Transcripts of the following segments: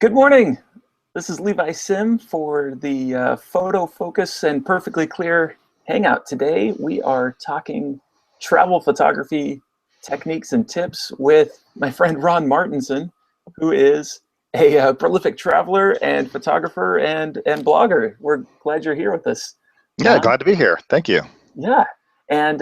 Good morning. This is Levi Sim for the Photofocus and Perfectly Clear Hangout. Today we are talking travel photography techniques and tips with my friend Ron Martinson, who is a prolific traveler and photographer and blogger. We're glad you're here with us, Yeah, Ron. glad to be here. Thank you. Yeah. And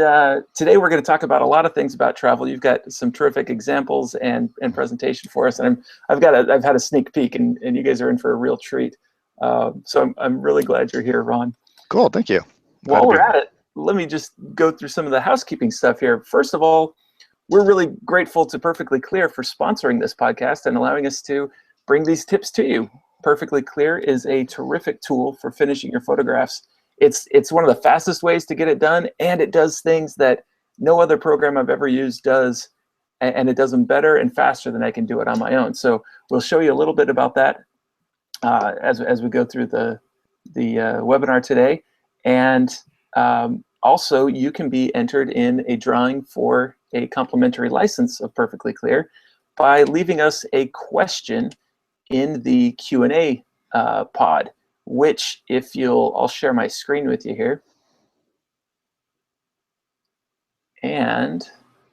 today we're going to talk about a lot of things about travel. You've got some terrific examples and presentation for us, and I've had a sneak peek, and you guys are in for a real treat. So I'm really glad you're here, Ron. Cool. Thank you. Glad While to be we're at here. it, let me just go through some of the housekeeping stuff here. First of all, we're really grateful to Perfectly Clear for sponsoring this podcast and allowing us to bring these tips to you. Perfectly Clear is a terrific tool for finishing your photographs. It's one of the fastest ways to get it done, and it does things that no other program I've ever used does, and it does them better and faster than I can do it on my own. So we'll show you a little bit about that as we go through the webinar today. And also, you can be entered in a drawing for a complimentary license of Perfectly Clear by leaving us a question in the Q&A pod, which I'll share my screen with you here. And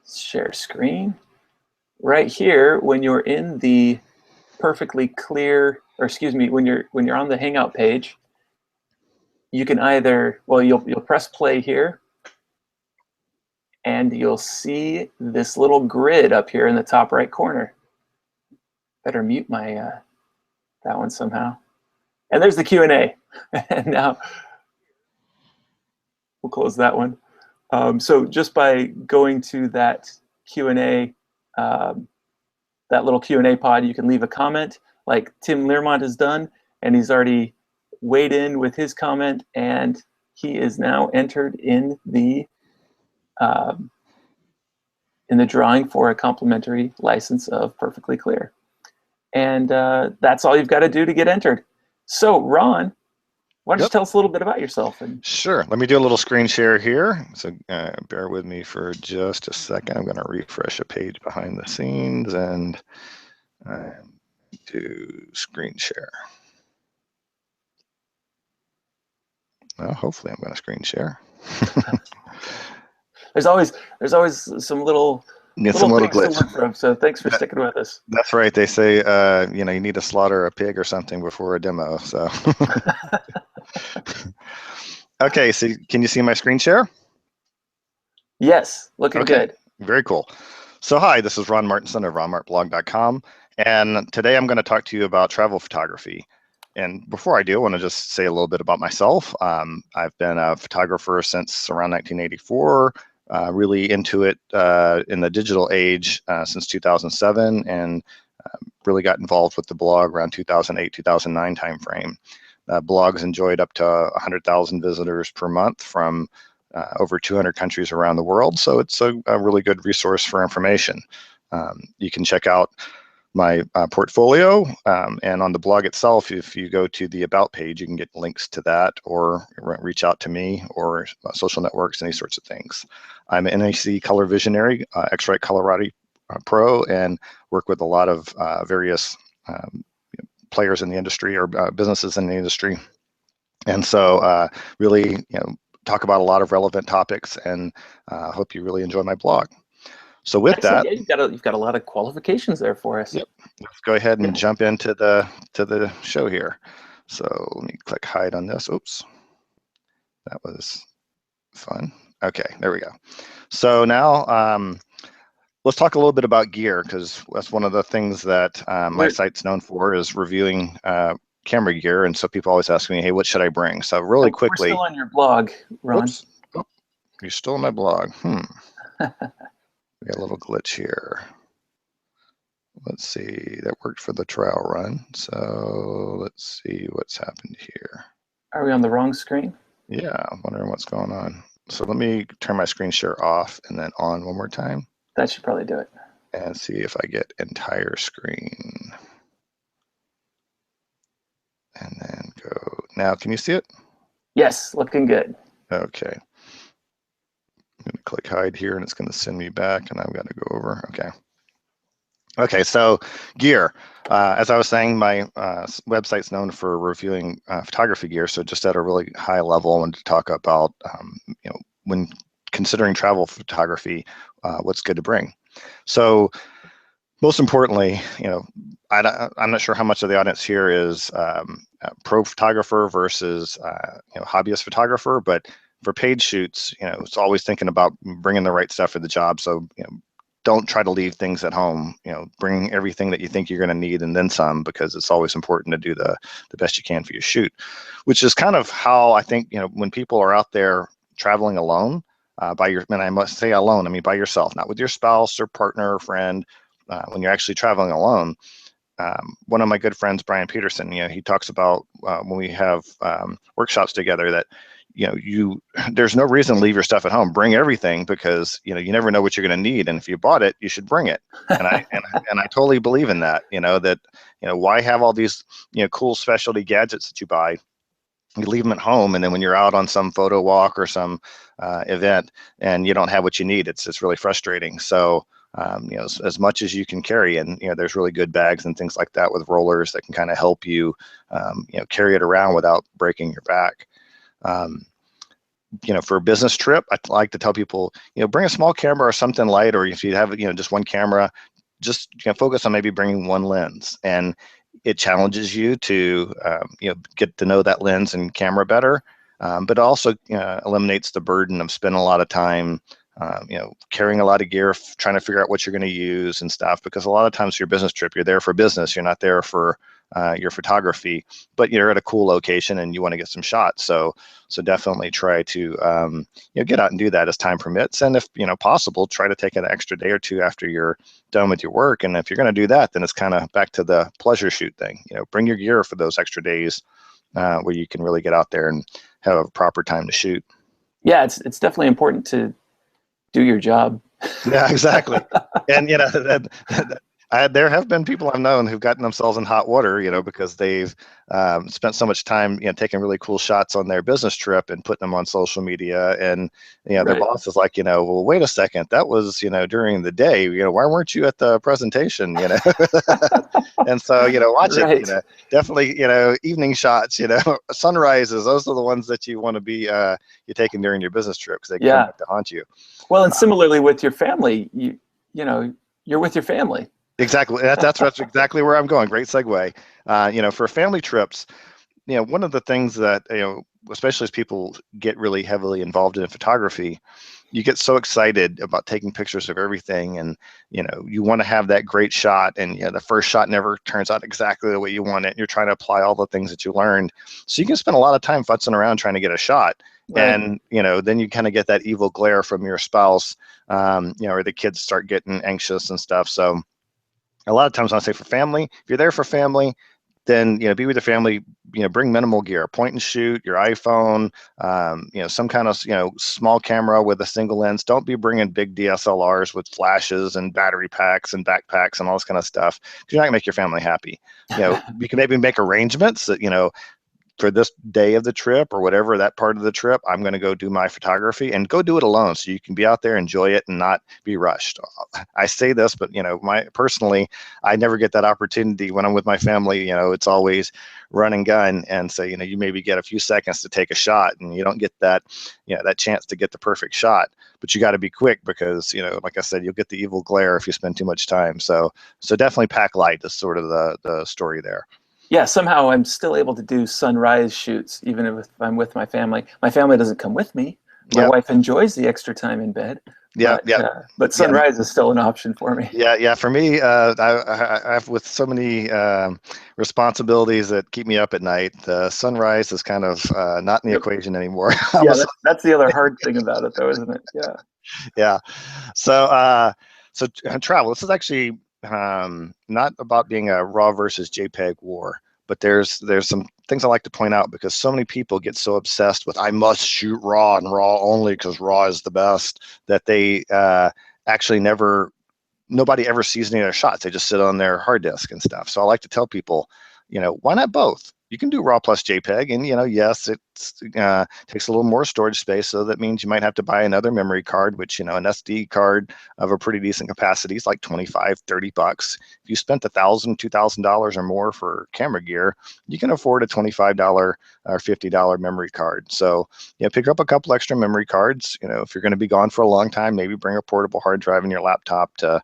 share screen. Right here, when you're in the Perfectly Clear, or excuse me, when you're on the Hangout page, you can either, well, you'll press play here, and you'll see this little grid up here in the top right corner. Better mute my that one somehow. And there's the Q&A. And now we'll close that one. So just by going to that Q&A, that little Q&A pod, you can leave a comment like Tim Learmont has done, and he's already weighed in with his comment, and he is now entered in the drawing for a complimentary license of Perfectly Clear. And that's all you've got to do to get entered. So Ron, why don't you tell us a little bit about yourself? Sure. Let me do a little screen share here. So bear with me for just a second. I'm going to refresh a page behind the scenes and do screen share. Well, hopefully I'm going to screen share. There's always some little things to work from. So thanks for sticking with us. That's right. They say you need to slaughter a pig or something before a demo. So okay. So can you see my screen share? Yes, looking good. Very cool. So hi, this is Ron Martinson of ronmartblog.com, and today I'm going to talk to you about travel photography. And before I do, I want to just say a little bit about myself. I've been a photographer since around 1984, really into it in the digital age since 2007, and really got involved with the blog around 2008, 2009 timeframe. Blogs enjoyed up to 100,000 visitors per month from over 200 countries around the world, so it's a really good resource for information. You can check out my portfolio, and on the blog itself, if you go to the About page, you can get links to that, or reach out to me, or social networks, any sorts of things. I'm an NAC color visionary, X-Rite Colorati Pro, and work with a lot of various players in the industry or businesses in the industry. And so really, talk about a lot of relevant topics, and hope you really enjoy my blog. So with that, yeah, you've got a lot of qualifications there for us. Yep. Let's go ahead and jump into the show here. So let me click hide on this. Oops, that was fun. Okay, there we go. So now let's talk a little bit about gear, because that's one of the things that my site's known for, is reviewing camera gear. And so people always ask me, hey, what should I bring? So really quickly. We're still on your blog, Ron. Oops. Oh, you're still on my blog. We got a little glitch here. Let's see, that worked for the trial run. So let's see what's happened here. Are we on the wrong screen? Yeah, I'm wondering what's going on. So let me turn my screen share off and then on one more time. That should probably do it. And see if I get entire screen. And then go, now can you see it? Yes, looking good. Okay. I'm gonna click hide here, and it's gonna send me back, and I've got to go over, okay. Okay, so gear. As I was saying, my website's known for reviewing photography gear. So just at a really high level, I wanted to talk about, when considering travel photography, what's good to bring. So most importantly, I'm not sure how much of the audience here is pro photographer versus hobbyist photographer, but for paid shoots, it's always thinking about bringing the right stuff for the job. So don't try to leave things at home. Bring everything that you think you're going to need and then some, because it's always important to do the best you can for your shoot, which is kind of how I think, when people are out there traveling alone, and I must say alone, I mean by yourself, not with your spouse or partner or friend, when you're actually traveling alone. One of my good friends, Brian Peterson, he talks about when we have workshops together that, there's no reason to leave your stuff at home. Bring everything, because you never know what you're going to need, and if you bought it, you should bring it. And I totally believe in that. Why have all these cool specialty gadgets that you buy? You leave them at home, and then when you're out on some photo walk or some event and you don't have what you need, it's really frustrating. So as much as you can carry, and there's really good bags and things like that with rollers that can kind of help you carry it around without breaking your back. For a business trip, I like to tell people, bring a small camera or something light, or if you have just one camera, just focus on maybe bringing one lens, and it challenges you to get to know that lens and camera better, but also eliminates the burden of spending a lot of time carrying a lot of gear, trying to figure out what you're going to use and stuff, because a lot of times your business trip, you're there for business, you're not there for your photography, but you're at a cool location and you want to get some shots. So definitely try to get out and do that as time permits, and if possible, try to take an extra day or two after you're done with your work. And if you're going to do that, then it's kind of back to the pleasure shoot thing. Bring your gear for those extra days where you can really get out there and have a proper time to shoot. Yeah, it's definitely important to do your job. Yeah, exactly. And there have been people I've known who've gotten themselves in hot water, because they've spent so much time, taking really cool shots on their business trip and putting them on social media. And, their Right. boss is like, well, wait a second, that was, during the day, why weren't you at the presentation, And so, watch Right. it, definitely, evening shots, sunrises, those are the ones that you want to be, you're taking during your business trip, because they can come back to haunt you. Well, and similarly with your family, you're with your family. Exactly. That's exactly where I'm going. Great segue. For family trips, one of the things that, especially as people get really heavily involved in photography, you get so excited about taking pictures of everything, and, you want to have that great shot, and, the first shot never turns out exactly the way you want it. You're trying to apply all the things that you learned. So you can spend a lot of time futzing around trying to get a shot. Right. And, then you kind of get that evil glare from your spouse, or the kids start getting anxious and stuff. So a lot of times when I say for family, if you're there for family, then be with the family. Bring minimal gear, point and shoot, your iPhone, some kind of small camera with a single lens. Don't be bringing big DSLRs with flashes and battery packs and backpacks and all this kind of stuff, because you're not gonna make your family happy. You can maybe make arrangements that for this day of the trip or whatever, that part of the trip, I'm going to go do my photography, and go do it alone, so you can be out there, enjoy it, and not be rushed. I say this, but personally, I never get that opportunity when I'm with my family. It's always run and gun, and so you maybe get a few seconds to take a shot, and you don't get that that chance to get the perfect shot. But you got to be quick, because like I said, you'll get the evil glare if you spend too much time. So definitely pack light is sort of the story there. Yeah, somehow I'm still able to do sunrise shoots, even if I'm with my family. My family doesn't come with me. My wife enjoys the extra time in bed. But sunrise is still an option for me. Yeah. For me, I've with so many responsibilities that keep me up at night. Sunrise is kind of not in the equation anymore. Yeah, that's the other hard thing about it, though, isn't it? Yeah. Yeah. So travel. This is actually not about being a RAW versus JPEG war, but there's some things I like to point out, because so many people get so obsessed with, I must shoot RAW and RAW only because RAW is the best, that they actually nobody ever sees any of their shots. They just sit on their hard disk and stuff. So I like to tell people, why not both? You can do RAW plus JPEG, and yes, takes a little more storage space. So that means you might have to buy another memory card, which, an SD card of a pretty decent capacity is like 25, 30 bucks. If you spent $1,000, $2,000 or more for camera gear, you can afford a $25 or $50 memory card. So pick up a couple extra memory cards. If you're going to be gone for a long time, maybe bring a portable hard drive in your laptop to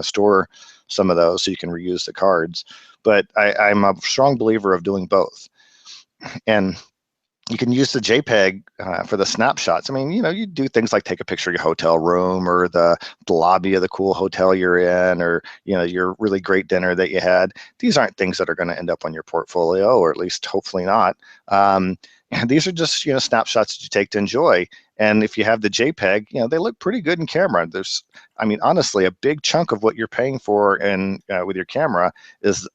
store some of those so you can reuse the cards. But I'm a strong believer of doing both. And you can use the JPEG for the snapshots. I mean, you do things like take a picture of your hotel room or the lobby of the cool hotel you're in, or, your really great dinner that you had. These aren't things that are going to end up on your portfolio, or at least hopefully not. And these are just, snapshots that you take to enjoy. And if you have the JPEG, they look pretty good in camera. Honestly, a big chunk of what you're paying for with your camera is,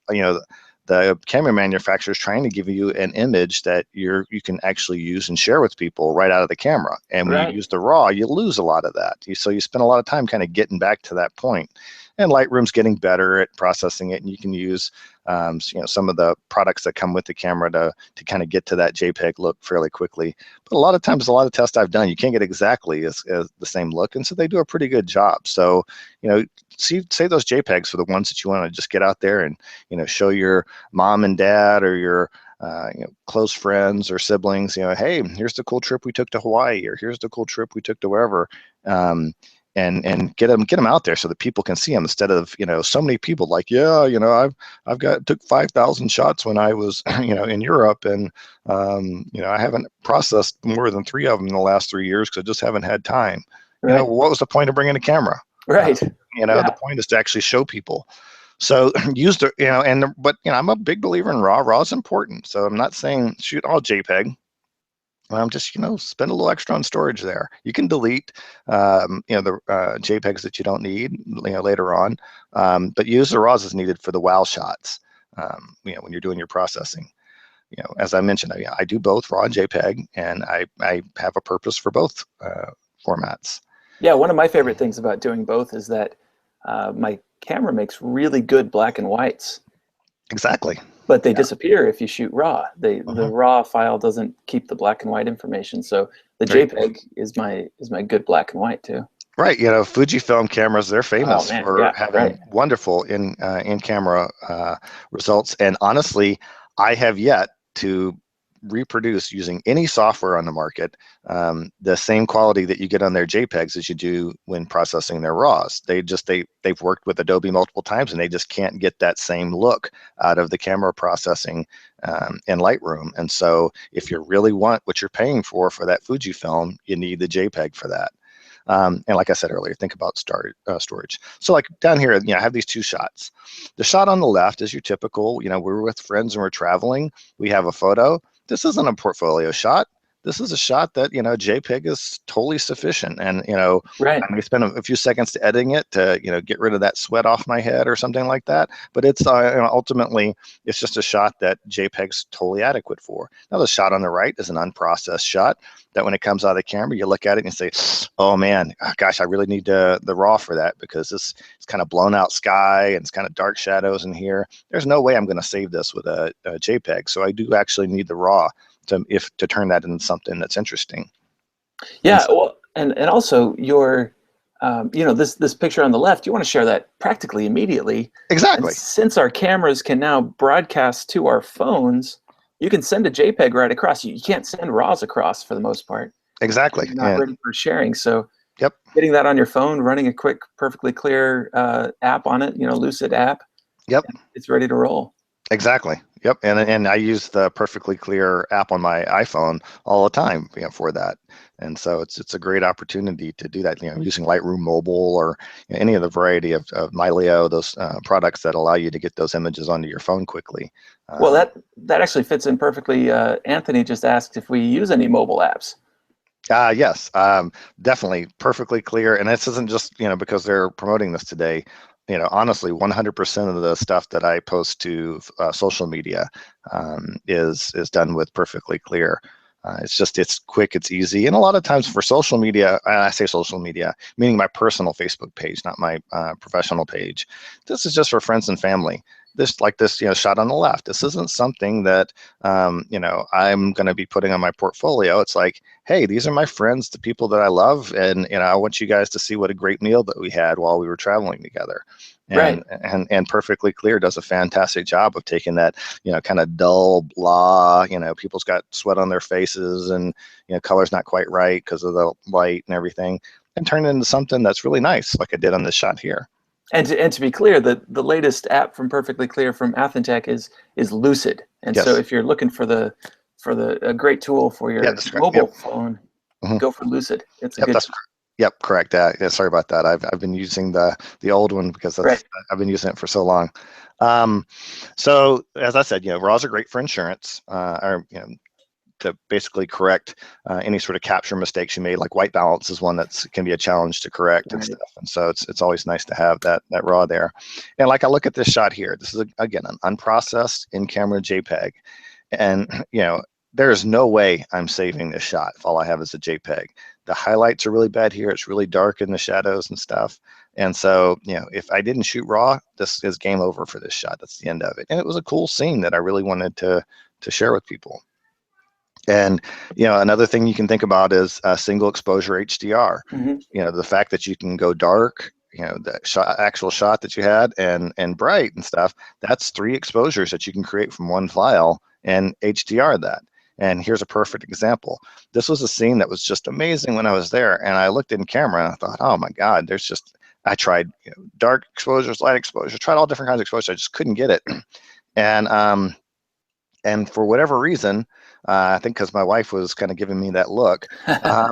the camera manufacturer is trying to give you an image that you can actually use and share with people right out of the camera. And when you use the RAW, you lose a lot of that. So you spend a lot of time kind of getting back to that point. And Lightroom's getting better at processing it, and you can use some of the products that come with the camera to kind of get to that JPEG look fairly quickly. But a lot of times, a lot of tests I've done, you can't get exactly as the same look, and so they do a pretty good job. So save those JPEGs for the ones that you want to just get out there and show your mom and dad or your close friends or siblings. Hey, here's the cool trip we took to Hawaii, or here's the cool trip we took to wherever. And get them out there so that people can see them, instead of so many people like, I've took 5,000 shots when I was in Europe, and I haven't processed more than 3 of them in the last 3 years because I just haven't had time. What was the point of bringing a camera? The point is to actually show people. So use the but I'm a big believer in RAW. RAW is important. So I'm not saying shoot all JPEG. Just spend a little extra on storage there. You can delete the JPEGs that you don't need later on, but use the RAWs as needed for the wow shots. When you're doing your processing. As I mentioned, I do both RAW and JPEG, and I have a purpose for both formats. Yeah, one of my favorite things about doing both is that my camera makes really good black and whites. Exactly. But they disappear if you shoot RAW. The RAW file doesn't keep the black and white information. So the JPEG is my good black and white too. Right. Fujifilm cameras, they're famous for having wonderful in-camera results. And honestly, I have yet to reproduce, using any software on the market, the same quality that you get on their JPEGs as you do when processing their RAWs. They've worked with Adobe multiple times, and they just can't get that same look out of the camera processing in Lightroom. And so if you really want what you're paying for that Fujifilm, you need the JPEG for that. And like I said earlier, think about storage. So like down here, I have these 2 shots. The shot on the left is your typical, we're with friends and we're traveling. We have a photo. This isn't a portfolio shot. This is a shot that, JPEG is totally sufficient. And, I may spend a few seconds to editing it to, get rid of that sweat off my head or something like that. But it's ultimately, it's just a shot that JPEG's totally adequate for. Now, the shot on the right is an unprocessed shot that when it comes out of the camera, you look at it and you say, oh man, gosh, I really need the RAW for that, because it's kind of blown out sky and it's kind of dark shadows in here. There's no way I'm going to save this with a JPEG. So I do actually need the RAW to turn that into something that's interesting. Yeah, and also your, this picture on the left, you want to share that practically immediately. Exactly. And since our cameras can now broadcast to our phones, you can send a JPEG right across. You can't send RAWs across for the most part. Exactly. You're not ready for sharing. So yep. Getting that on your phone, running a quick Perfectly Clear app on it, Lucid app. Yep. It's ready to roll. Exactly. Yep. And I use the Perfectly Clear app on my iPhone all the time, for that. And so it's a great opportunity to do that, using Lightroom Mobile or any of the variety of Mylio, those products that allow you to get those images onto your phone quickly. Well, that actually fits in perfectly. Anthony just asked if we use any mobile apps. Yes, definitely Perfectly Clear. And this isn't just, because they're promoting this today. Honestly, 100% of the stuff that I post to social media is done with Perfectly Clear. It's quick, it's easy. And a lot of times for social media, and I say social media, meaning my personal Facebook page, not my professional page. This is just for friends and family. This, like this, shot on the left. This isn't something that, I'm going to be putting on my portfolio. It's like, hey, these are my friends, the people that I love, and I want you guys to see what a great meal that we had while we were traveling together. Right. And Perfectly Clear does a fantastic job of taking that, kind of dull blah, people's got sweat on their faces and, color's not quite right because of the light and everything, and turn it into something that's really nice, like I did on this shot here. And to be clear, the latest app from Perfectly Clear from Athentech is Lucid. And so Yes. if you're looking for a great tool for your That's correct. mobile Yep. phone, Mhm. go for Lucid. It's a Yep, good. Yep, correct. Yeah, sorry about that. I've been using the old one because Right. I've been using it for so long. So as I said, RAWs are great for insurance, or to basically correct any sort of capture mistakes you made. Like white balance is one that can be a challenge to correct and Right. stuff. And so it's always nice to have that RAW there. And like I look at this shot here, this is again an unprocessed in-camera JPEG, and there is no way I'm saving this shot if all I have is a JPEG. The highlights are really bad here. It's really dark in the shadows and stuff. And so, if I didn't shoot RAW, this is game over for this shot. That's the end of it. And it was a cool scene that I really wanted to share with people. And another thing you can think about is single exposure HDR. Mm-hmm. The fact that you can go dark, the actual shot that you had, and bright and stuff. That's 3 exposures that you can create from one file and HDR that. And here's a perfect example. This was a scene that was just amazing when I was there, and I looked in camera and I thought, oh my God, I tried dark exposures, light exposure, tried all different kinds of exposures. I just couldn't get it. And for whatever reason, I think because my wife was kind of giving me that look, I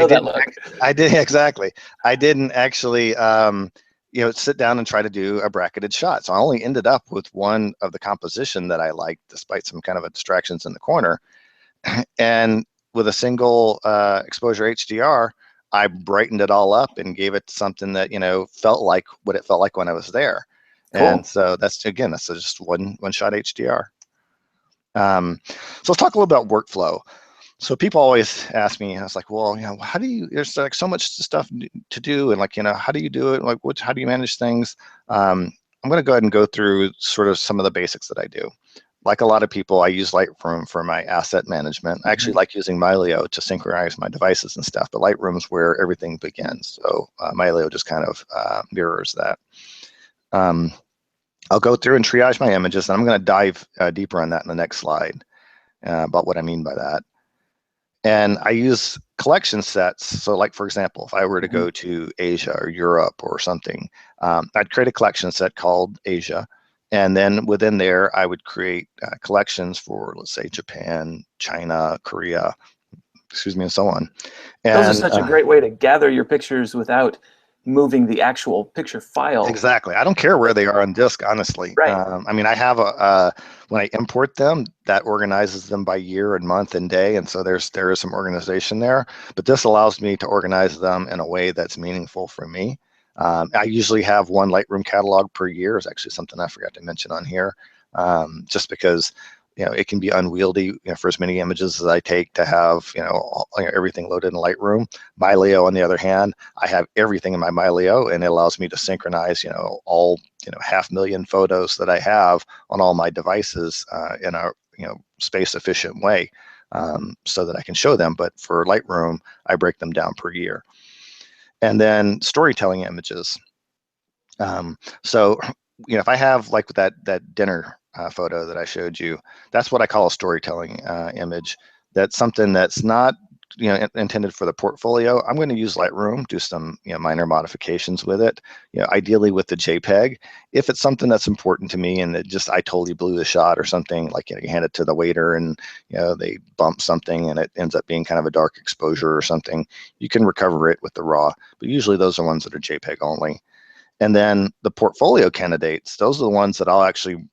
know that look. I did exactly. I didn't actually, sit down and try to do a bracketed shot. So I only ended up with one of the composition that I liked, despite some kind of distractions in the corner. And with a single exposure HDR, I brightened it all up and gave it something that felt like what it felt like when I was there. Cool. And so that's just one shot HDR. So let's talk a little about workflow. So people always ask me, I was like, well, how do you, there's like so much stuff to do. And like, how do you do it? Like, how do you manage things? I'm going to go ahead and go through sort of some of the basics that I do. Like a lot of people, I use Lightroom for my asset management. I actually like using Mylio to synchronize my devices and stuff, but Lightroom's where everything begins. So Mylio just kind of mirrors that. I'll go through and triage my images, and I'm going to dive deeper on that in the next slide about what I mean by that. And I use collection sets. So like, for example, if I were to go to Asia or Europe or something, I'd create a collection set called Asia. And then within there, I would create collections for, let's say, Japan, China, Korea, and so on. And those are such a great way to gather your pictures without moving the actual picture file. Exactly. I don't care where they are on disk, honestly. Right. I mean, I have when I import them, that organizes them by year and month and day, and so there is some organization there. But this allows me to organize them in a way that's meaningful for me. I usually have one Lightroom catalog per year. Is actually something I forgot to mention on here, just because it can be unwieldy for as many images as I take to have everything loaded in Lightroom. Mylio, on the other hand, I have everything in my Mylio, and it allows me to synchronize all 500,000 photos that I have on all my devices in a space efficient way, so that I can show them. But for Lightroom, I break them down per year. And then storytelling images. So if I have like that dinner photo that I showed you, that's what I call a storytelling image. That's something that's not intended for the portfolio. I'm going to use Lightroom, do some minor modifications with it, ideally with the JPEG. If it's something that's important to me and that just I totally blew the shot or something, like you hand it to the waiter and they bump something and it ends up being kind of a dark exposure or something, you can recover it with the RAW. But usually those are ones that are JPEG only. And then the portfolio candidates, those are the ones that I'll actually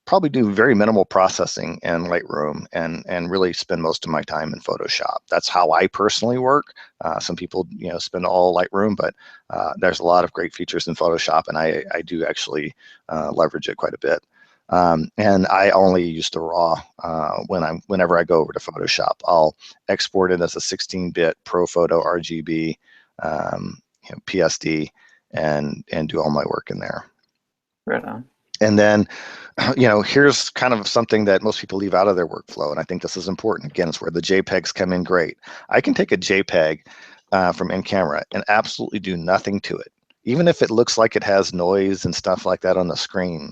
probably do very minimal processing in Lightroom and really spend most of my time in Photoshop. That's how I personally work. Some people spend all Lightroom, but there's a lot of great features in Photoshop, and I do actually leverage it quite a bit. And I only use the RAW whenever I go over to Photoshop. I'll export it as a 16-bit ProPhoto RGB, PSD, and do all my work in there. Right on. And then, here's kind of something that most people leave out of their workflow, and I think this is important. Again, it's where the JPEGs come in great. I can take a JPEG from in camera and absolutely do nothing to it, even if it looks like it has noise and stuff like that on the screen.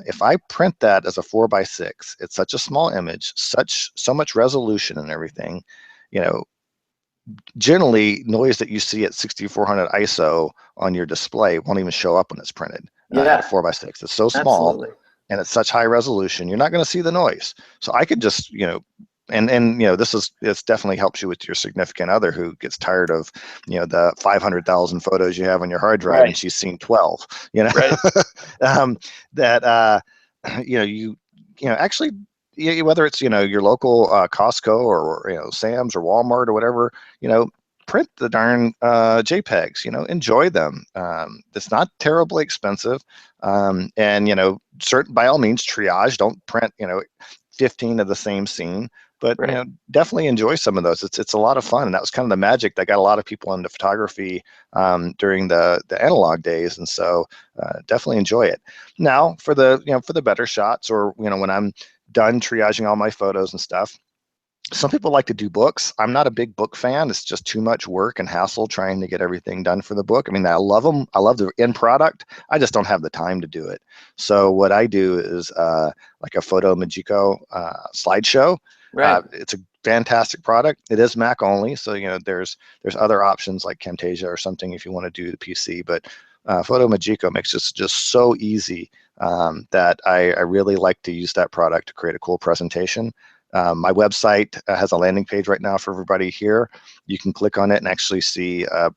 If I print that as a 4:6, it's such a small image, so much resolution and everything. Generally, noise that you see at 6400 ISO on your display won't even show up when it's printed. At a 4:6, it's so small. Absolutely. And it's such high resolution, you're not going to see the noise. So I could just, this definitely helps you with your significant other who gets tired of, the 500,000 photos you have on your hard drive, Right. and she's seen 12, Right. Actually, whether it's, your local Costco or, Sam's or Walmart or whatever, print the darn JPEGs, enjoy them. It's not terribly expensive. And, by all means, triage, don't print, 15 of the same scene, but, Right. definitely enjoy some of those. It's a lot of fun. And that was kind of the magic that got a lot of people into photography during the analog days. And so definitely enjoy it. Now for the better shots, or, when I'm done triaging all my photos and stuff, some people like to do books. I'm not a big book fan. It's just too much work and hassle trying to get everything done for the book. I mean, I love them. I love the end product. I just don't have the time to do it. So what I do is like a Photogenic slideshow. Right. It's a fantastic product. It is Mac only, so there's other options like Camtasia or something if you want to do the PC. But Photogenic makes it just so easy that I really like to use that product to create a cool presentation. My website has a landing page right now for everybody here. You can click on it and actually see a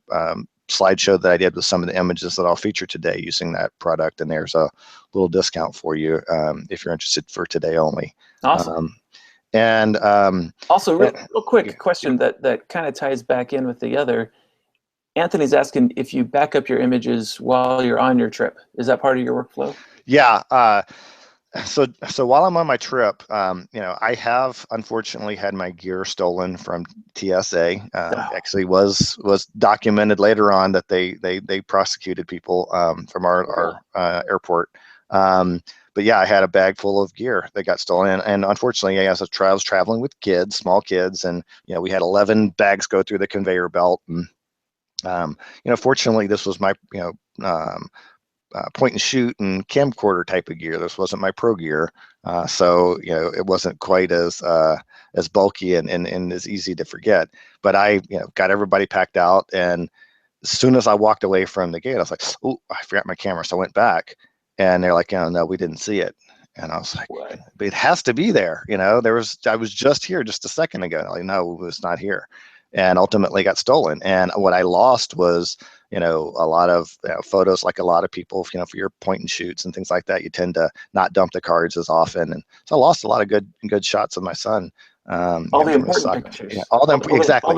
slideshow that I did with some of the images that I'll feature today using that product. And there's a little discount for you if you're interested for today only. Awesome. Also, real quick question that kind of ties back in with the other. Anthony's asking if you back up your images while you're on your trip. Is that part of your workflow? Yeah. So while I'm on my trip, I have unfortunately had my gear stolen from TSA. Actually, was documented later on that they prosecuted people from our airport. But yeah, I had a bag full of gear that got stolen, and unfortunately, as I was traveling with kids, small kids, and we had 11 bags go through the conveyor belt, and fortunately, this was my point and shoot and camcorder type of gear. This wasn't my pro gear, so it wasn't quite as bulky and as easy to forget. But I got everybody packed out, and as soon as I walked away from the gate, I was like, "Oh, I forgot my camera." So I went back, and they're like, "No, we didn't see it." And I was like, "What? But it has to be there. I was just here just a second ago." Like, no, it was not here, and ultimately got stolen. And what I lost was, a lot of photos, like a lot of people, for your point and shoots and things like that, you tend to not dump the cards as often. And so I lost a lot of good shots of my son. All the important pictures. Yeah, all the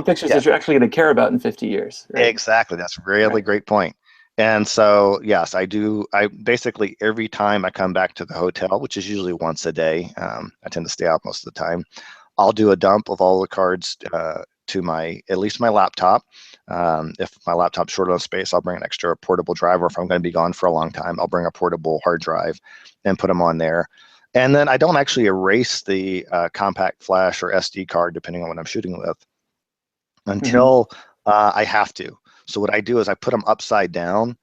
pictures that you're actually going to care about in 50 years. Right? Exactly. That's a really great point. And so, yes, I do. I basically, every time I come back to the hotel, which is usually once a day, I tend to stay out most of the time, I'll do a dump of all the cards to at least my laptop. If my laptop's short on space, I'll bring an extra portable drive, or if I'm going to be gone for a long time, I'll bring a portable hard drive and put them on there. And then I don't actually erase the compact flash or SD card, depending on what I'm shooting with, until I have to. So what I do is I put them upside down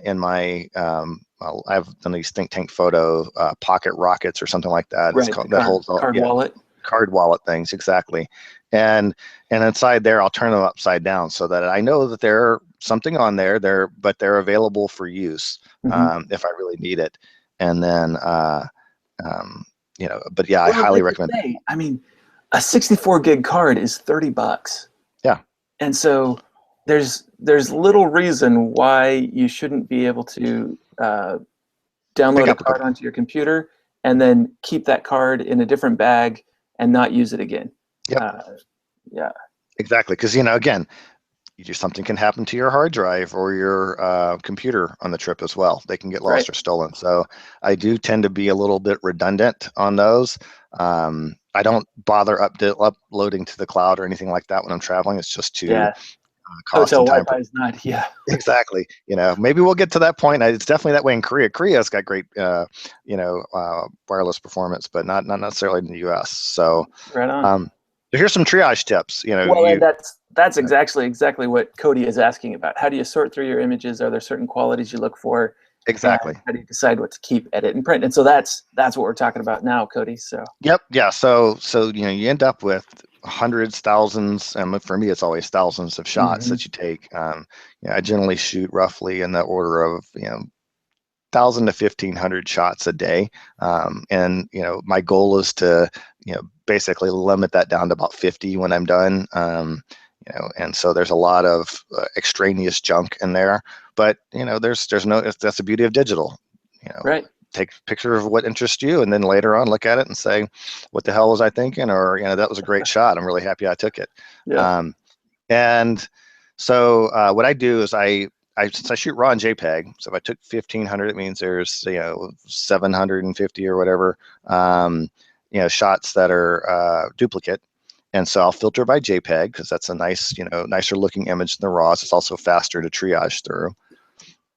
in my, I have these Think Tank Photo pocket rockets or something like that. Right, It's called, that holds all, wallet. Card wallet things, exactly. And inside there, I'll turn them upside down so that I know that there's something on there, but they're available for use if I really need it. And then, but yeah, I highly recommend it. I mean, a 64 gig card is $30. Yeah. And so there's little reason why you shouldn't be able to download a card onto your computer and then keep that card in a different bag and not use it again. Yep. Yeah. Exactly. Because, again, something can happen to your hard drive or your computer on the trip as well. They can get lost Right. or stolen. So I do tend to be a little bit redundant on those. I don't bother uploading to the cloud or anything like that when I'm traveling. It's just too Yeah. cost Hotel and time. Wi-Fi is not. Yeah. Exactly. Maybe we'll get to that point. It's definitely that way in Korea. Korea's got great, wireless performance, but not necessarily in the U.S. So, Right on. um, here's some triage tips. Well, and that's exactly what Cody is asking about. How do you sort through your images? Are there certain qualities you look for? And Exactly. how do you decide what to keep, edit, and print? And so that's what we're talking about now, Cody. So Yep. Yeah. So you end up with hundreds, thousands, and for me, it's always thousands of shots Mhm. that you take. I generally shoot roughly in the order of 1,000 to 1,500 shots a day, and my goal is to basically limit that down to about 50 when I'm done. And so there's a lot of extraneous junk in there, but there's no. That's the beauty of digital. You know, right. take a picture of what interests you, and then later on look at it and say, "What the hell was I thinking?" Or that was a great shot. I'm really happy I took it. Yeah. Um, and so what I do is since I shoot raw and JPEG, so if I took 1,500, it means there's 750 or whatever shots that are duplicate, and so I'll filter by JPEG because that's a nice nicer looking image than the RAWs. It's also faster to triage through.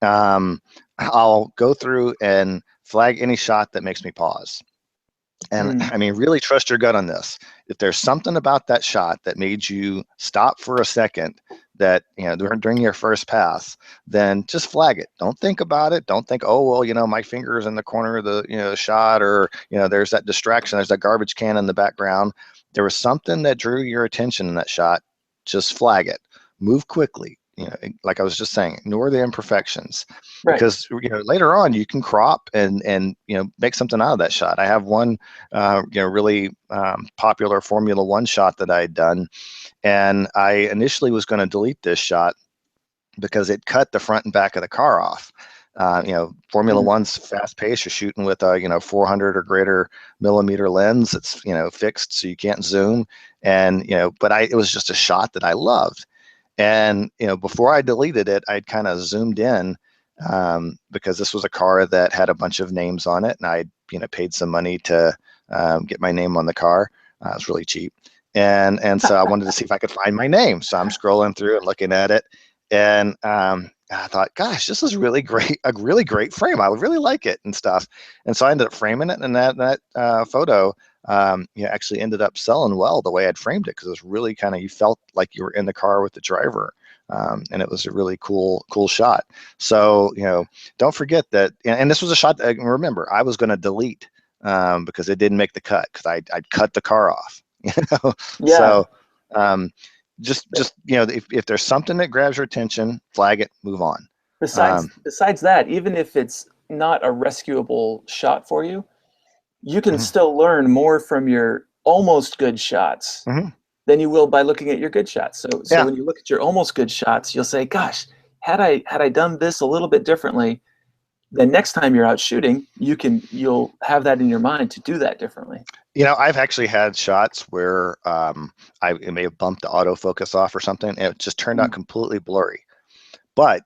I'll go through and flag any shot that makes me pause. And Mm. I mean, really trust your gut on this. If there's something about that shot that made you stop for a second, that during your first pass, then just flag it. Don't think about it. Don't think, oh well, my finger is in the corner of the shot, or there's that distraction. There's that garbage can in the background. There was something that drew your attention in that shot. Just flag it. Move quickly. Like I was just saying, ignore the imperfections, Right. because later on you can crop and make something out of that shot. I have one really popular Formula One shot that I had done, and I initially was going to delete this shot because it cut the front and back of the car off. Formula Mm. One's fast paced. You're shooting with a 400 or greater millimeter lens. It's fixed, so you can't zoom. And but it was just a shot that I loved. And before I deleted it, I'd kind of zoomed in because this was a car that had a bunch of names on it, and I paid some money to get my name on the car. It was really cheap, and so I wanted to see if I could find my name. So I'm scrolling through and looking at it, and I thought, gosh, this is really great, a really great frame. I would really like it and stuff. And so I ended up framing it, and that photo actually ended up selling well the way I'd framed it, because it was really kind of, you felt like you were in the car with the driver. And it was a really cool shot. So, don't forget that. And this was a shot that, remember, I was going to delete because it didn't make the cut, because I'd cut the car off. Yeah. So just if there's something that grabs your attention, flag it, move on. Besides that, even if it's not a rescuable shot for you, you can Mhm, still learn more from your almost good shots mhm. than you will by looking at your good shots. So Yeah. when you look at your almost good shots, you'll say, "Gosh, had I done this a little bit differently, then next time you're out shooting, you'll have that in your mind to do that differently." I've actually had shots where I may have bumped the autofocus off or something, and it just turned out Mm. completely blurry. But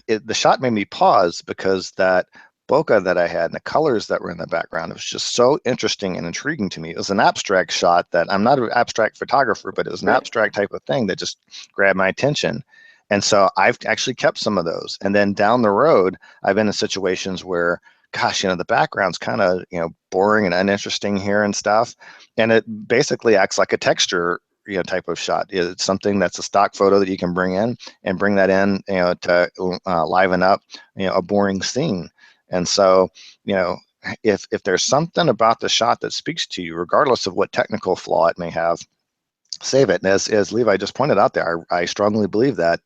the shot made me pause because that bokeh that I had and the colors that were in the background, it was just so interesting and intriguing to me. It was an abstract shot that, I'm not an abstract photographer, but it was an Right. abstract type of thing that just grabbed my attention. And so I've actually kept some of those. And then down the road, I've been in situations where, gosh, the background's kind of, boring and uninteresting here and stuff. And it basically acts like a texture type of shot. It's something that's a stock photo that you can bring in and bring that in to liven up a boring scene. And so if there's something about the shot that speaks to you, regardless of what technical flaw it may have, save it. And as Levi just pointed out there, I strongly believe that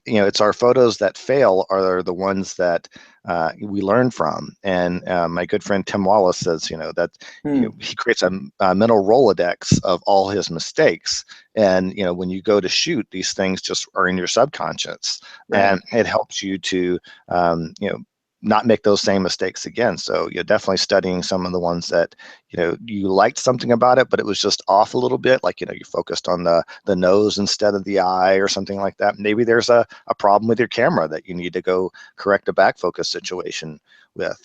it's our photos that fail are the ones that we learn from. And my good friend Tim Wallace says, that Mm. he creates a mental Rolodex of all his mistakes. And when you go to shoot, these things just are in your subconscious, Right. and it helps you to not make those same mistakes again. So you're definitely studying some of the ones that, you liked something about it, but it was just off a little bit. Like, you focused on the nose instead of the eye or something like that. Maybe there's a problem with your camera that you need to go correct a back focus situation with.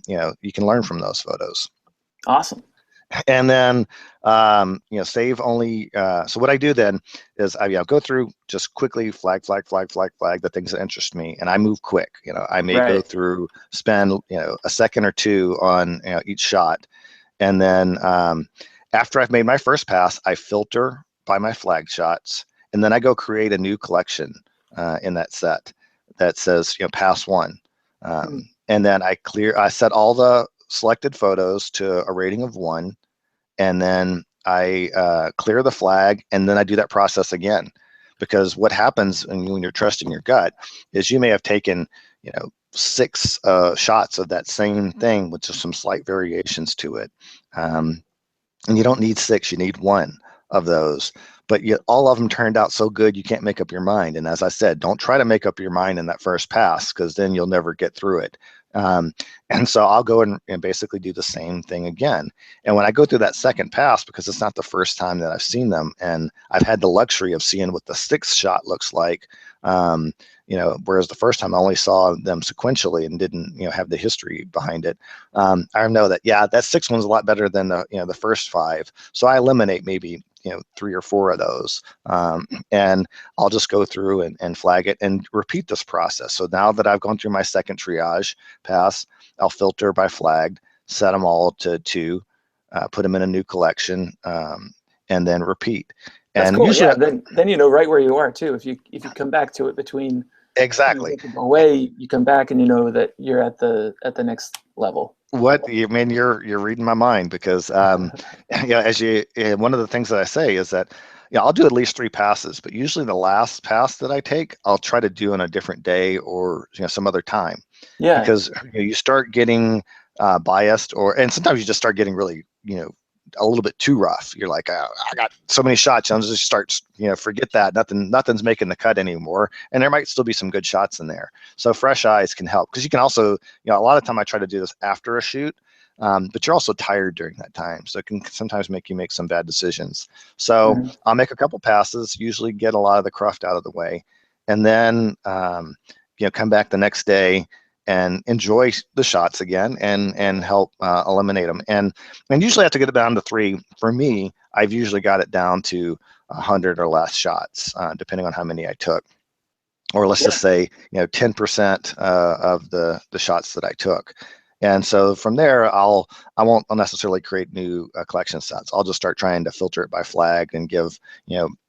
You can learn from those photos. Awesome. And then, save only. So what I do then is I go through just quickly, flag the things that interest me, and I move quick. I may go through, spend a second or two on each shot, and then after I've made my first pass, I filter by my flag shots, and then I go create a new collection in that set that says pass one, and then I set all the selected photos to a rating of 1, and then I clear the flag, and then I do that process again. Because what happens when you're trusting your gut is you may have taken 6 shots of that same thing with just some slight variations to it, and you don't need 6, you need 1 of those. But yet all of them turned out so good you can't make up your mind. And as I said, don't try to make up your mind in that first pass, because then you'll never get through it. And so I'll go and basically do the same thing again. And when I go through that second pass, because it's not the first time that I've seen them, and I've had the luxury of seeing what the 6th shot looks like, whereas the first time I only saw them sequentially and didn't have the history behind it. I know that, that 6th one's a lot better than the first 5. So I eliminate maybe 3 or 4 of those, and I'll just go through and flag it and repeat this process. So now that I've gone through my second triage pass, I'll filter by flagged, set them all to 2, put them in a new collection, and then repeat. That's and cool. usually, then you know right where you are too. If you come back to it between exactly away, you come back and you know that you're at the next level. What you mean? You're reading my mind, because one of the things that I say is that I'll do at least 3 passes, but usually the last pass that I take, I'll try to do on a different day or some other time. Yeah. Because you start getting biased, and sometimes you just start getting really a little bit too rough. You're like, I got so many shots, and just starts forget that nothing's making the cut anymore, and there might still be some good shots in there. So fresh eyes can help, because you can also a lot of time I try to do this after a shoot, but you're also tired during that time, so it can sometimes make you make some bad decisions. So I'll make a couple passes, usually get a lot of the cruft out of the way, and then come back the next day and enjoy the shots again and help eliminate them. And usually I have to get it down to 3. For me, I've usually got it down to 100 or less shots, depending on how many I took. Or let's just say 10% of the shots that I took. And so from there, I won't necessarily create new collection sets. I'll just start trying to filter it by flag and give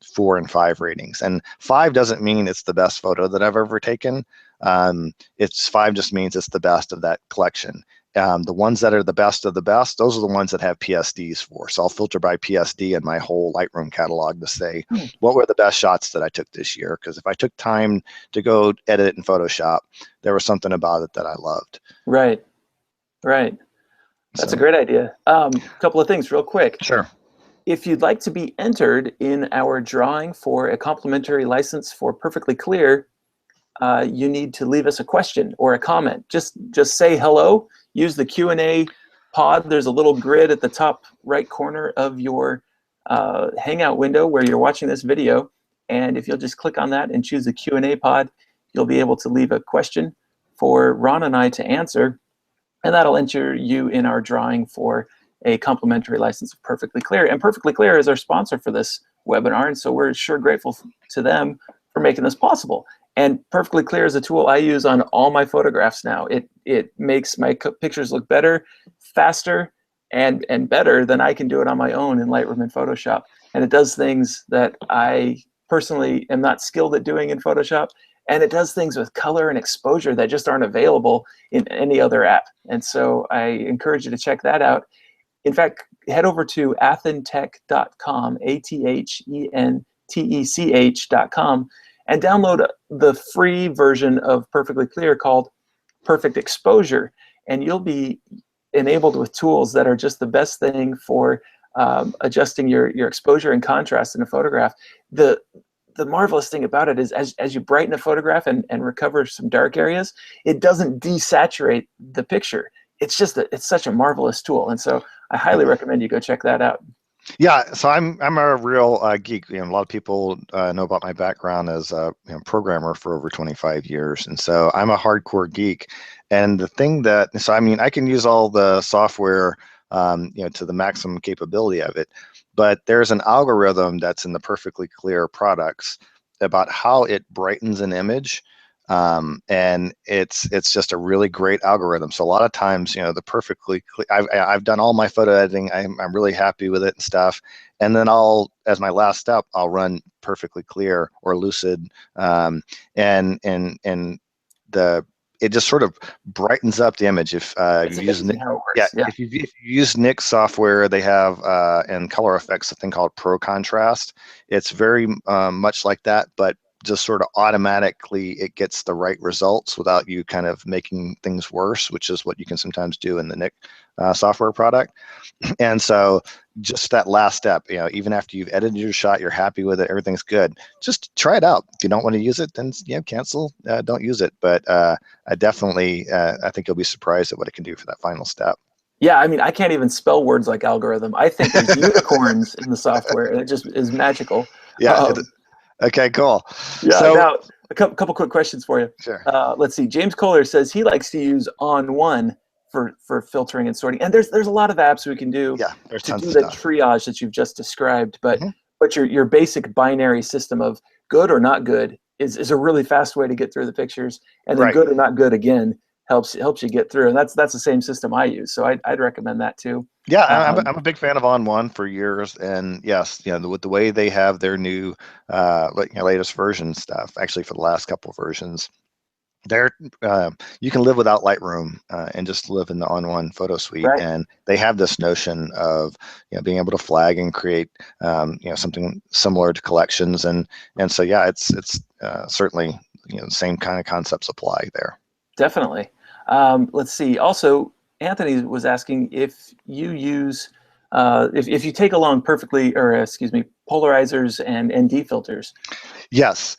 4 and 5 ratings. And 5 doesn't mean it's the best photo that I've ever taken. It's 5 just means it's the best of that collection. The ones that are the best of the best, those are the ones that have PSDs for. So I'll filter by PSD in my whole Lightroom catalog to say what were the best shots that I took this year. Because if I took time to go edit it in Photoshop, there was something about it that I loved. Right. That's a great idea. Couple of things real quick. Sure. If you'd like to be entered in our drawing for a complimentary license for Perfectly Clear, you need to leave us a question or a comment. Just say hello. Use the Q&A pod. There's a little grid at the top right corner of your Hangout window where you're watching this video. And if you'll just click on that and choose the Q&A pod, you'll be able to leave a question for Ron and I to answer. And that'll enter you in our drawing for a complimentary license of Perfectly Clear. And Perfectly Clear is our sponsor for this webinar, and so we're sure grateful to them for making this possible. And Perfectly Clear is a tool I use on all my photographs now. It makes my pictures look better, faster, and better than I can do it on my own in Lightroom and Photoshop. And it does things that I personally am not skilled at doing in Photoshop. And it does things with color and exposure that just aren't available in any other app. And so I encourage you to check that out. In fact, head over to athentech.com, ATHENTECH.com, and download the free version of Perfectly Clear called Perfect Exposure. And you'll be enabled with tools that are just the best thing for adjusting your exposure and contrast in a photograph. The the marvelous thing about it is as you brighten a photograph and recover some dark areas, it doesn't desaturate the picture. It's just it's such a marvelous tool. And so I highly recommend you go check that out. Yeah, so I'm a real geek. A lot of people know about my background as a programmer for over 25 years, and so I'm a hardcore geek. And the thing so I mean, I can use all the software, to the maximum capability of it, but there's an algorithm that's in the Perfectly Clear products about how it brightens an image. And it's just a really great algorithm. So a lot of times, the Perfectly Clear, I've done all my photo editing. I'm really happy with it and stuff. And then as my last step, I'll run Perfectly Clear or Lucid, and it just sort of brightens up the image. If It's you use amazing how it works. Yeah. if you use Nick's software, they have in Color Effects a thing called Pro Contrast. It's very much like that, but just sort of automatically it gets the right results without you kind of making things worse, which is what you can sometimes do in the Nick software product. And so just that last step, even after you've edited your shot, you're happy with it, everything's good, just try it out. If you don't want to use it, then cancel, don't use it. But I definitely, I think you'll be surprised at what it can do for that final step. Yeah, I mean, I can't even spell words like algorithm. I think there's unicorns in the software, and it just is magical. Yeah. Okay, cool. Yeah, So now a couple quick questions for you. sure. Let's see. James Kohler says he likes to use On One for filtering and sorting. And there's a lot of apps we can do Yeah, there's to tons do of the stuff. triage that you've just described. But Mhm. your basic binary system of good or not good is a really fast way to get through the pictures. And then Right. good or not good again helps you get through. And that's the same system I use. So I'd recommend that too. Yeah, I'm a big fan of On One for years, and yes, with the way they have their new, latest version stuff. Actually, for the last couple of versions, they're you can live without Lightroom and just live in the On One photo suite, Right. and they have this notion of being able to flag and create something similar to collections, and so yeah, it's certainly the same kind of concepts apply there. Definitely. Let's see. Also, Anthony was asking if you use, if you take along polarizers and ND filters. Yes.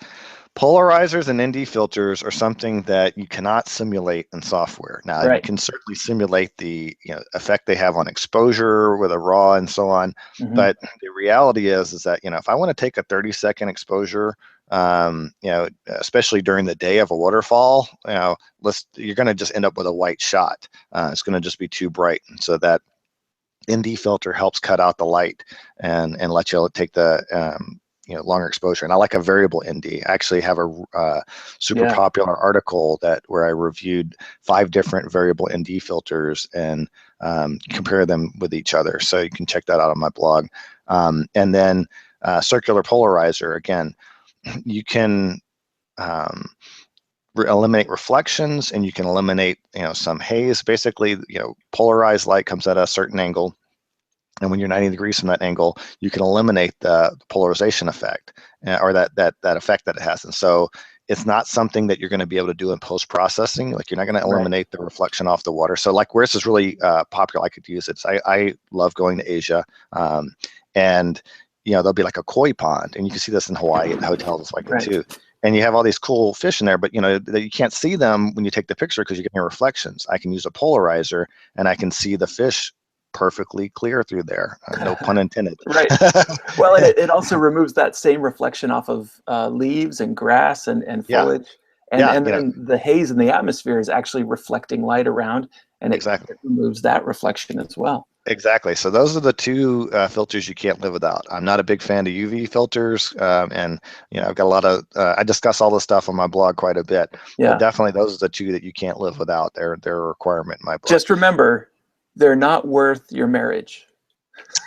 Polarizers and ND filters are something that you cannot simulate in software. Now, you Right. can certainly simulate the effect they have on exposure with a RAW and so on, but the reality is that if I want to take a 30-second exposure, especially during the day of a waterfall, you're going to just end up with a white shot. It's going to just be too bright, and so that ND filter helps cut out the light and let you take the longer exposure. And I like a variable ND. I actually have a super popular article where I reviewed 5 different variable ND filters and compare them with each other. So you can check that out on my blog. And then circular polarizer, again, you can eliminate reflections, and you can eliminate some haze. Basically, polarized light comes at a certain angle, and when you're 90 degrees from that angle, you can eliminate the polarization effect or that effect that it has. And so it's not something that you're going to be able to do in post-processing. Like, you're not going to eliminate the reflection off the water. So like where this is really popular, I could use it. I love going to Asia, and there'll be like a koi pond, and you can see this in Hawaii at hotels like it too. And you have all these cool fish in there, but that you can't see them when you take the picture because you're getting reflections. I can use a polarizer, and I can see the fish perfectly clear through there. No pun intended. Right. Well, and it also removes that same reflection off of leaves and grass and foliage. And then the haze in the atmosphere is actually reflecting light around, and it removes that reflection as well. Exactly. So those are the 2 filters you can't live without. I'm not a big fan of UV filters, and I've got a lot of. I discuss all this stuff on my blog quite a bit. Yeah. But definitely, those are the 2 that you can't live without. They're a requirement in my book. Just remember, they're not worth your marriage.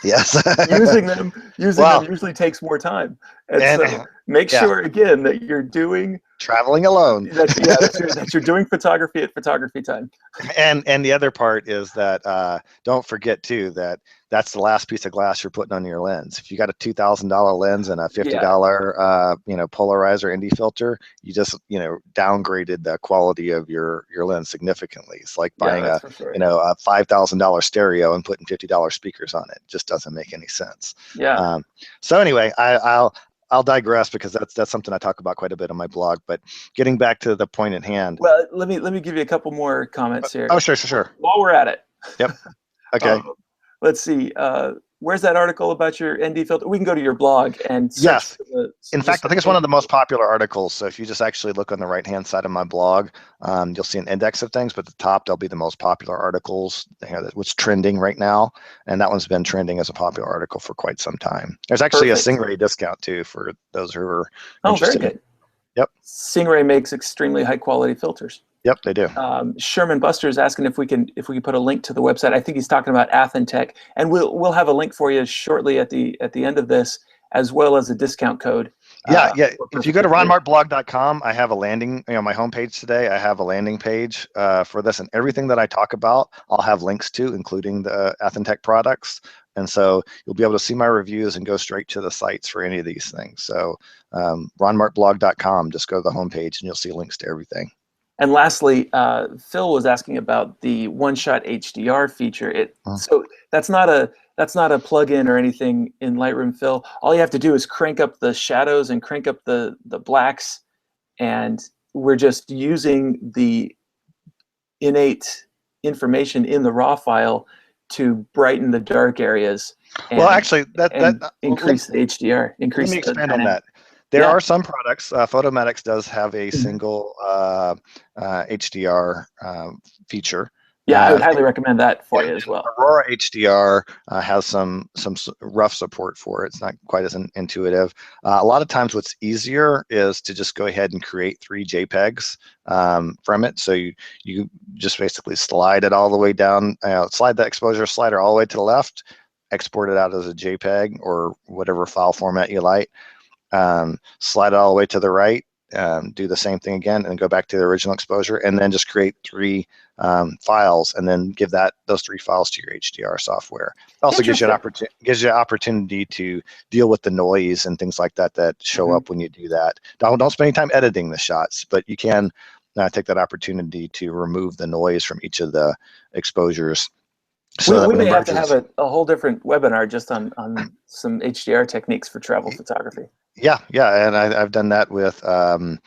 Yes. using them usually takes more time, and so make sure again that you're doing traveling alone. that you're doing photography at photography time. And the other part is that don't forget too that that's the last piece of glass you're putting on your lens. If you got a $2,000 lens and a $50 polarizer ND filter, you just downgraded the quality of your lens significantly. It's like buying a $5,000 stereo and putting $50 speakers on it. It just doesn't make any sense. Yeah. So anyway, I'll digress because that's something I talk about quite a bit on my blog. But getting back to the point at hand. Well, let me give you a couple more comments here. Oh, sure. While we're at it. Yep. Okay. Let's see. Where's that article about your ND filter? We can go to your blog and search. Yes. In fact, I think it's one of the most popular articles. So if you just actually look on the right-hand side of my blog, you'll see an index of things, but at the top, there'll be the most popular articles, what's trending right now. And that one's been trending as a popular article for quite some time. There's actually a Stingray discount too for those who are interested. Very good. Yep. Stingray makes extremely high quality filters. Yep, they do. Sherman Buster is asking if we can put a link to the website. I think he's talking about Athentech, and we'll have a link for you shortly at the end of this, as well as a discount code. Yeah. If you go to ronmartblog.com, I have a landing, my homepage today, I have a landing page for this, and everything that I talk about, I'll have links to, including the Athentech products. And so you'll be able to see my reviews and go straight to the sites for any of these things. So ronmartblog.com, just go to the homepage and you'll see links to everything. And lastly, Phil was asking about the one-shot HDR feature. So that's not a plug-in or anything in Lightroom, Phil. All you have to do is crank up the shadows and crank up the blacks, and we're just using the innate information in the raw file to brighten the dark areas. And, well, actually, that increase the HDR. Let me expand on that. There are some products. Photomatics does have a single HDR feature. Yeah, I would highly recommend that for you as well. Aurora HDR has some rough support for it. It's not quite as intuitive. A lot of times what's easier is to just go ahead and create 3 JPEGs from it. So you just basically slide it all the way down, slide the exposure slider all the way to the left, export it out as a JPEG or whatever file format you like. Slide it all the way to the right, do the same thing again, and go back to the original exposure, and then just create 3 files, and then give those 3 files to your HDR software. It also gives you an opportunity to deal with the noise and things like that show up when you do that. Don't spend any time editing the shots, but you can take that opportunity to remove the noise from each of the exposures. So we may have to have a whole different webinar just on some HDR techniques for travel photography. Yeah, and I've done that with a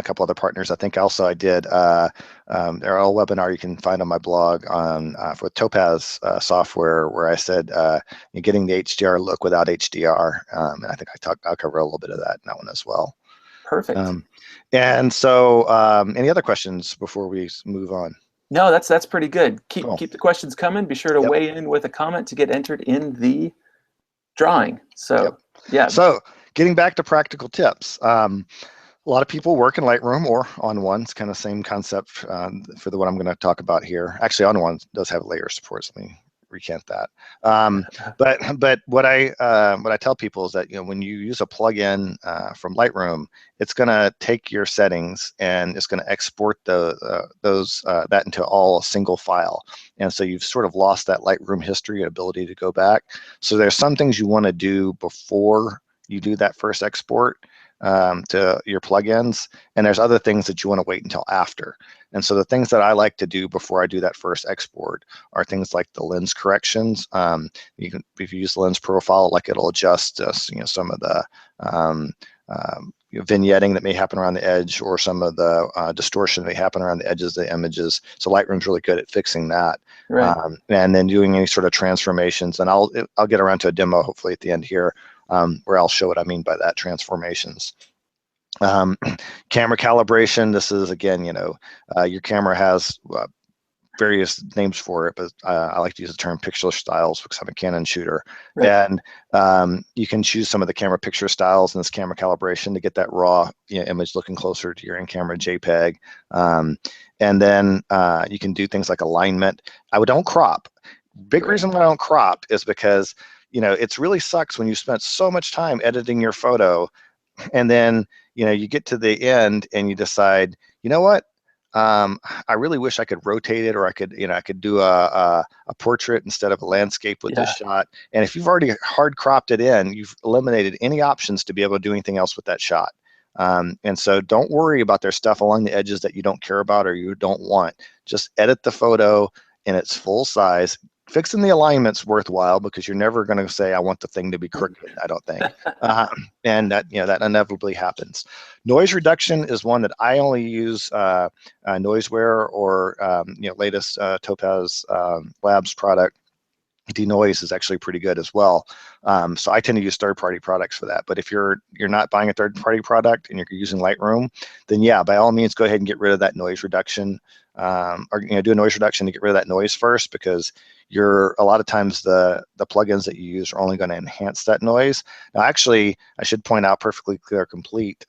couple other partners. I think also I did they're all webinar you can find on my blog on for Topaz software, where I said you're getting the HDR look without HDR, and I think I'll cover a little bit of that in that one as well. Perfect. And so, any other questions before we move on? No, that's pretty good. Keep the questions coming. Be sure to weigh in with a comment to get entered in the drawing. So yeah. So getting back to practical tips. A lot of people work in Lightroom or On One. It's kind of the same concept for the one I'm going to talk about here. Actually, On One does have layer support. So let me recant that. But what I tell people is that when you use a plugin from Lightroom, it's going to take your settings and it's going to export that into all a single file. And so you've sort of lost that Lightroom history and ability to go back. So there's some things you want to do before you do that first export to your plugins, and there's other things that you want to wait until after. And so the things that I like to do before I do that first export are things like the lens corrections. If you use the lens profile, it'll adjust some of the vignetting that may happen around the edge, or some of the distortion that may happen around the edges of the images. So Lightroom's really good at fixing that. Right. And then doing any sort of transformations. And I'll get around to a demo hopefully at the end here, where I'll show what I mean by that, transformations. Camera calibration. This is, again, your camera has various names for it, but I like to use the term picture styles because I'm a Canon shooter. Right. And you can choose some of the camera picture styles in this camera calibration to get that raw image looking closer to your in-camera JPEG. And then you can do things like alignment. Don't crop. Big reason why I don't crop is because it's really sucks when you spent so much time editing your photo, and then you get to the end and you decide, what, I really wish I could rotate it, or I could do a portrait instead of a landscape with this shot. And if you've already hard cropped it in, you've eliminated any options to be able to do anything else with that shot. And so don't worry about their stuff along the edges that you don't care about or you don't want. Just edit the photo in its full size, Fixing the alignment's worthwhile because you're never going to say, I want the thing to be crooked, I don't think. And that, that inevitably happens. Noise reduction is one that I only use Noiseware or, latest Topaz Labs product. Denoise is actually pretty good as well. So I tend to use third-party products for that. But if you're not buying a third-party product and you're using Lightroom, then yeah, by all means, go ahead and get rid of that noise reduction, or do a noise reduction to get rid of that noise first, because a lot of times the plugins that you use are only going to enhance that noise. Now, actually, I should point out Perfectly Clear Complete.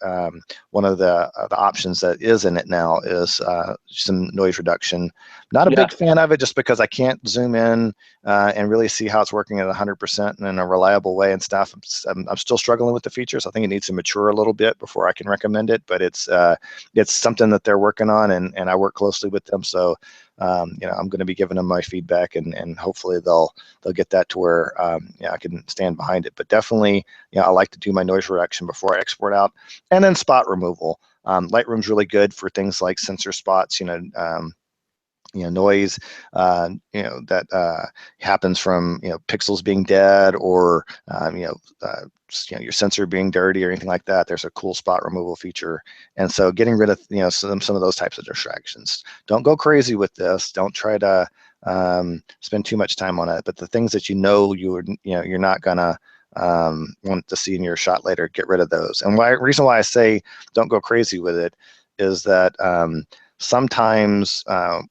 One of the options that is in it now is some noise reduction. Not a big fan of it, just because I can't zoom in and really see how it's working at 100% and in a reliable way and stuff. I'm still struggling with the features. I think it needs to mature a little bit before I can recommend it, but it's something that they're working on, and I work closely with them. So I'm going to be giving them my feedback, and hopefully they'll get that to where I can stand behind it. But definitely, I like to do my noise reduction before I export out, and then spot removal. Lightroom's really good for things like sensor spots. Noise, that happens from pixels being dead, or your sensor being dirty or anything like that. There's a cool spot removal feature, and so getting rid of some of those types of distractions. Don't go crazy with this. Don't try to spend too much time on it. But the things that you're not gonna want to see in your shot later, get rid of those. And reason why I say don't go crazy with it is that sometimes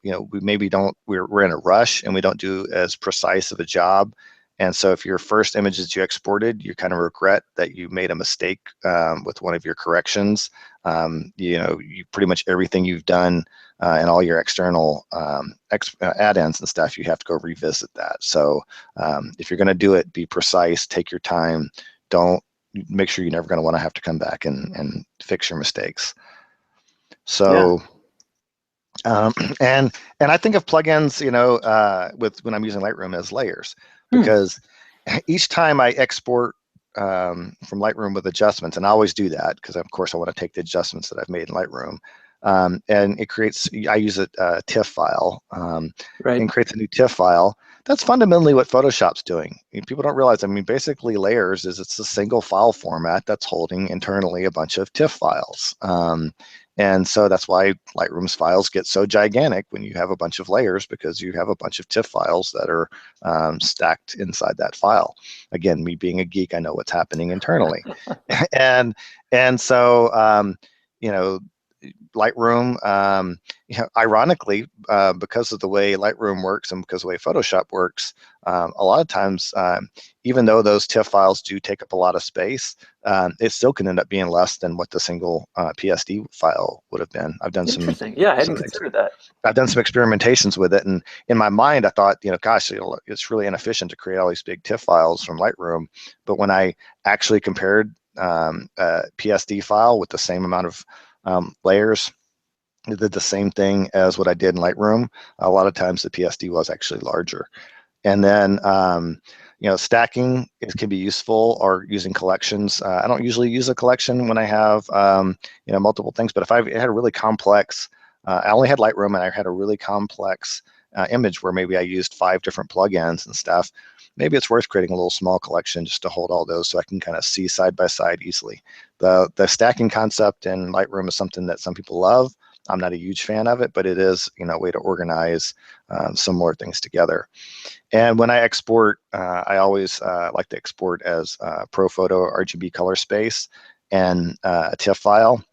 we maybe we're in a rush and we don't do as precise of a job, and so if your first image that you exported, you kind of regret that you made a mistake with one of your corrections. You pretty much everything you've done and all your external add-ins and stuff, you have to go revisit that. So if you're going to do it, be precise, take your time. Don't make sure you're never going to have to come back and fix your mistakes. So. Yeah. And I think of plugins, when I'm using Lightroom as layers, because each time I export from Lightroom with adjustments, and I always do that because of course I want to take the adjustments that I've made in Lightroom, and it creates. I use a TIFF file, and creates a new TIFF file. That's fundamentally what Photoshop's doing. People don't realize. Basically, layers it's a single file format that's holding internally a bunch of TIFF files. And so that's why Lightroom's files get so gigantic when you have a bunch of layers, because you have a bunch of TIFF files that are stacked inside that file. Again, me being a geek, I know what's happening internally. and so, Lightroom, ironically, because of the way Lightroom works and because of the way Photoshop works, a lot of times, even though those TIFF files do take up a lot of space, it still can end up being less than what the single PSD file would have been. I've done Interesting. I hadn't considered that. I've done some experimentations with it, and in my mind, I thought, gosh, it's really inefficient to create all these big TIFF files from Lightroom. But when I actually compared a PSD file with the same amount of layers, it did the same thing as what I did in Lightroom. A lot of times the PSD was actually larger. And then, stacking can be useful, or using collections. I don't usually use a collection when I have, multiple things, but if I had a really complex, I only had Lightroom and I had a really complex image where maybe I used 5 different plugins and stuff, maybe it's worth creating a little small collection just to hold all those so I can kind of see side by side easily. The stacking concept in Lightroom is something that some people love. I'm not a huge fan of it, but it is, a way to organize some more things together. And when I export, I always like to export as ProPhoto RGB color space and a TIFF file.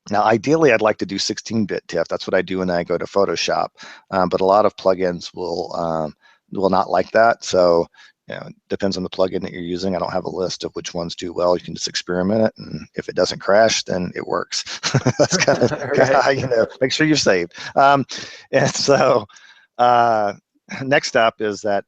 Now, ideally, I'd like to do 16-bit TIFF. That's what I do when I go to Photoshop. But a lot of plugins will not like that. So, it depends on the plugin that you're using. I don't have a list of which ones do well. You can just experiment it, and if it doesn't crash, then it works. That's kind of how make sure you're saved. And so, next up is that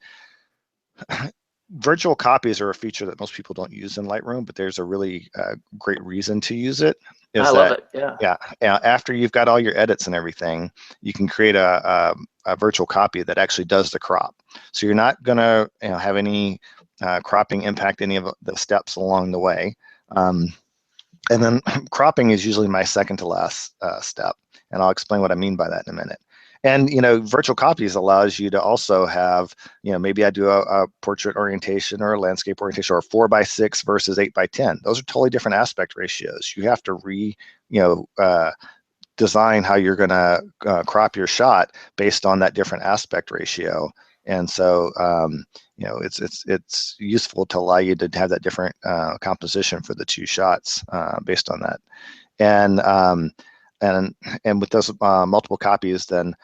virtual copies are a feature that most people don't use in Lightroom, but there's a really great reason to use it. I love it. Yeah. After you've got all your edits and everything, you can create a virtual copy that actually does the crop. So you're not going to have any cropping impact any of the steps along the way. And then cropping is usually my second to last step, and I'll explain what I mean by that in a minute. And virtual copies allows you to also have, maybe I do a portrait orientation or a landscape orientation, or 4:6 versus 8:10. Those are totally different aspect ratios. You have to design how you're going to crop your shot based on that different aspect ratio. And so it's useful to allow you to have that different composition for the two shots based on that. And with those multiple copies, then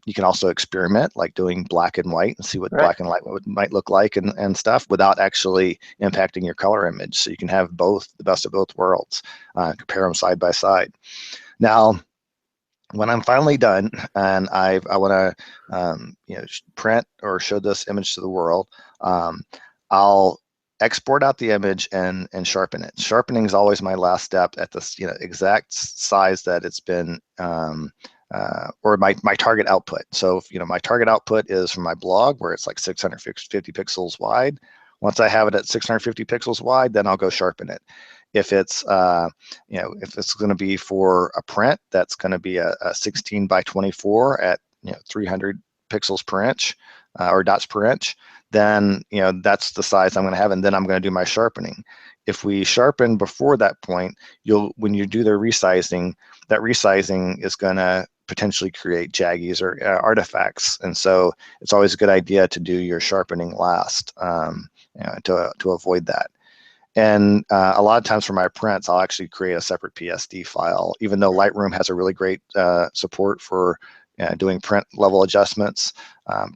you can also experiment, like doing black and white, and see what black and white might look like and stuff, without actually impacting your color image. So you can have both, the best of both worlds, compare them side by side. Now, when I'm finally done and I want to print or show this image to the world, I'll export out the image and sharpen it. Sharpening is always my last step at this exact size that it's been, or my target output. So if, my target output is from my blog, where it's like 650 pixels wide. Once I have it at 650 pixels wide, then I'll go sharpen it. If it's if it's going to be for a print, that's going to be a 16:24 at 300 pixels per inch, or dots per inch, then that's the size I'm going to have, and then I'm going to do my sharpening. If we sharpen before that point, when you do the resizing, that resizing is going to potentially create jaggies or artifacts, and so it's always a good idea to do your sharpening last, to avoid that. And a lot of times for my prints, I'll actually create a separate PSD file, even though Lightroom has a really great support for doing print level adjustments.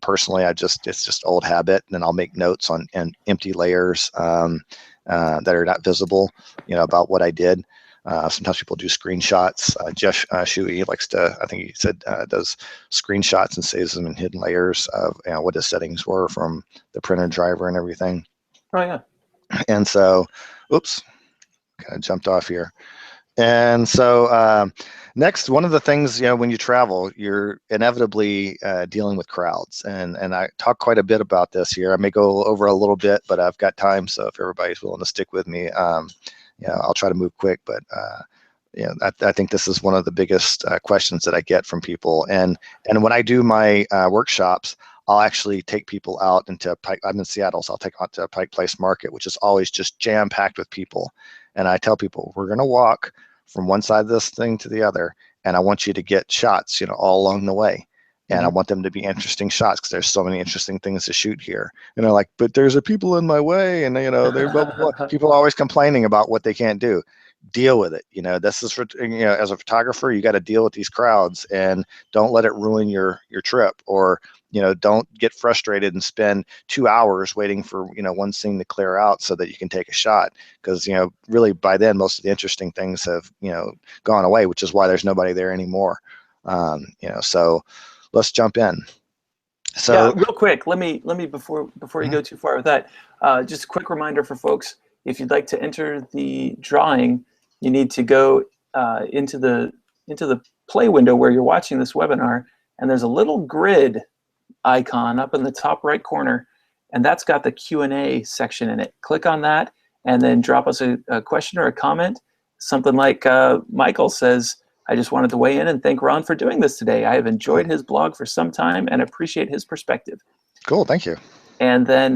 Personally, it's just old habit, and then I'll make notes on empty layers that are not visible, about what I did. Sometimes people do screenshots. Jeff Shuey likes to, I think he said, does screenshots and saves them in hidden layers of what his settings were from the printer driver and everything. Oh yeah. And so, oops, kind of jumped off here. And so next, one of the things, when you travel, you're inevitably dealing with crowds. And I talk quite a bit about this here. I may go over a little bit, but I've got time. So if everybody's willing to stick with me, I'll try to move quick. But I think this is one of the biggest questions that I get from people. And when I do my workshops, I'll actually take people out into Pike. I'm in Seattle, so I'll take out to Pike Place Market, which is always just jam-packed with people. And I tell people, we're going to walk from one side of this thing to the other, and I want you to get shots, all along the way. And I want them to be interesting shots, because there's so many interesting things to shoot here. And they're like, but there's a people in my way, and they're blah, blah, blah. People are always complaining about what they can't do. Deal with it. This is for, as a photographer, you got to deal with these crowds, and don't let it ruin your trip, or don't get frustrated and spend 2 hours waiting for one scene to clear out so that you can take a shot, because really by then most of the interesting things have gone away, which is why there's nobody there anymore. So let's jump in. So yeah, real quick, let me before you go too far with that, just a quick reminder for folks: if you'd like to enter the drawing, you need to go into the play window where you're watching this webinar, and there's a little grid icon up in the top right corner, and that's got the Q&A section in it. Click on that and then drop us a question or a comment. Something like Michael says, I just wanted to weigh in and thank Ron for doing this today. I have enjoyed his blog for some time and appreciate his perspective. Cool, thank you. And then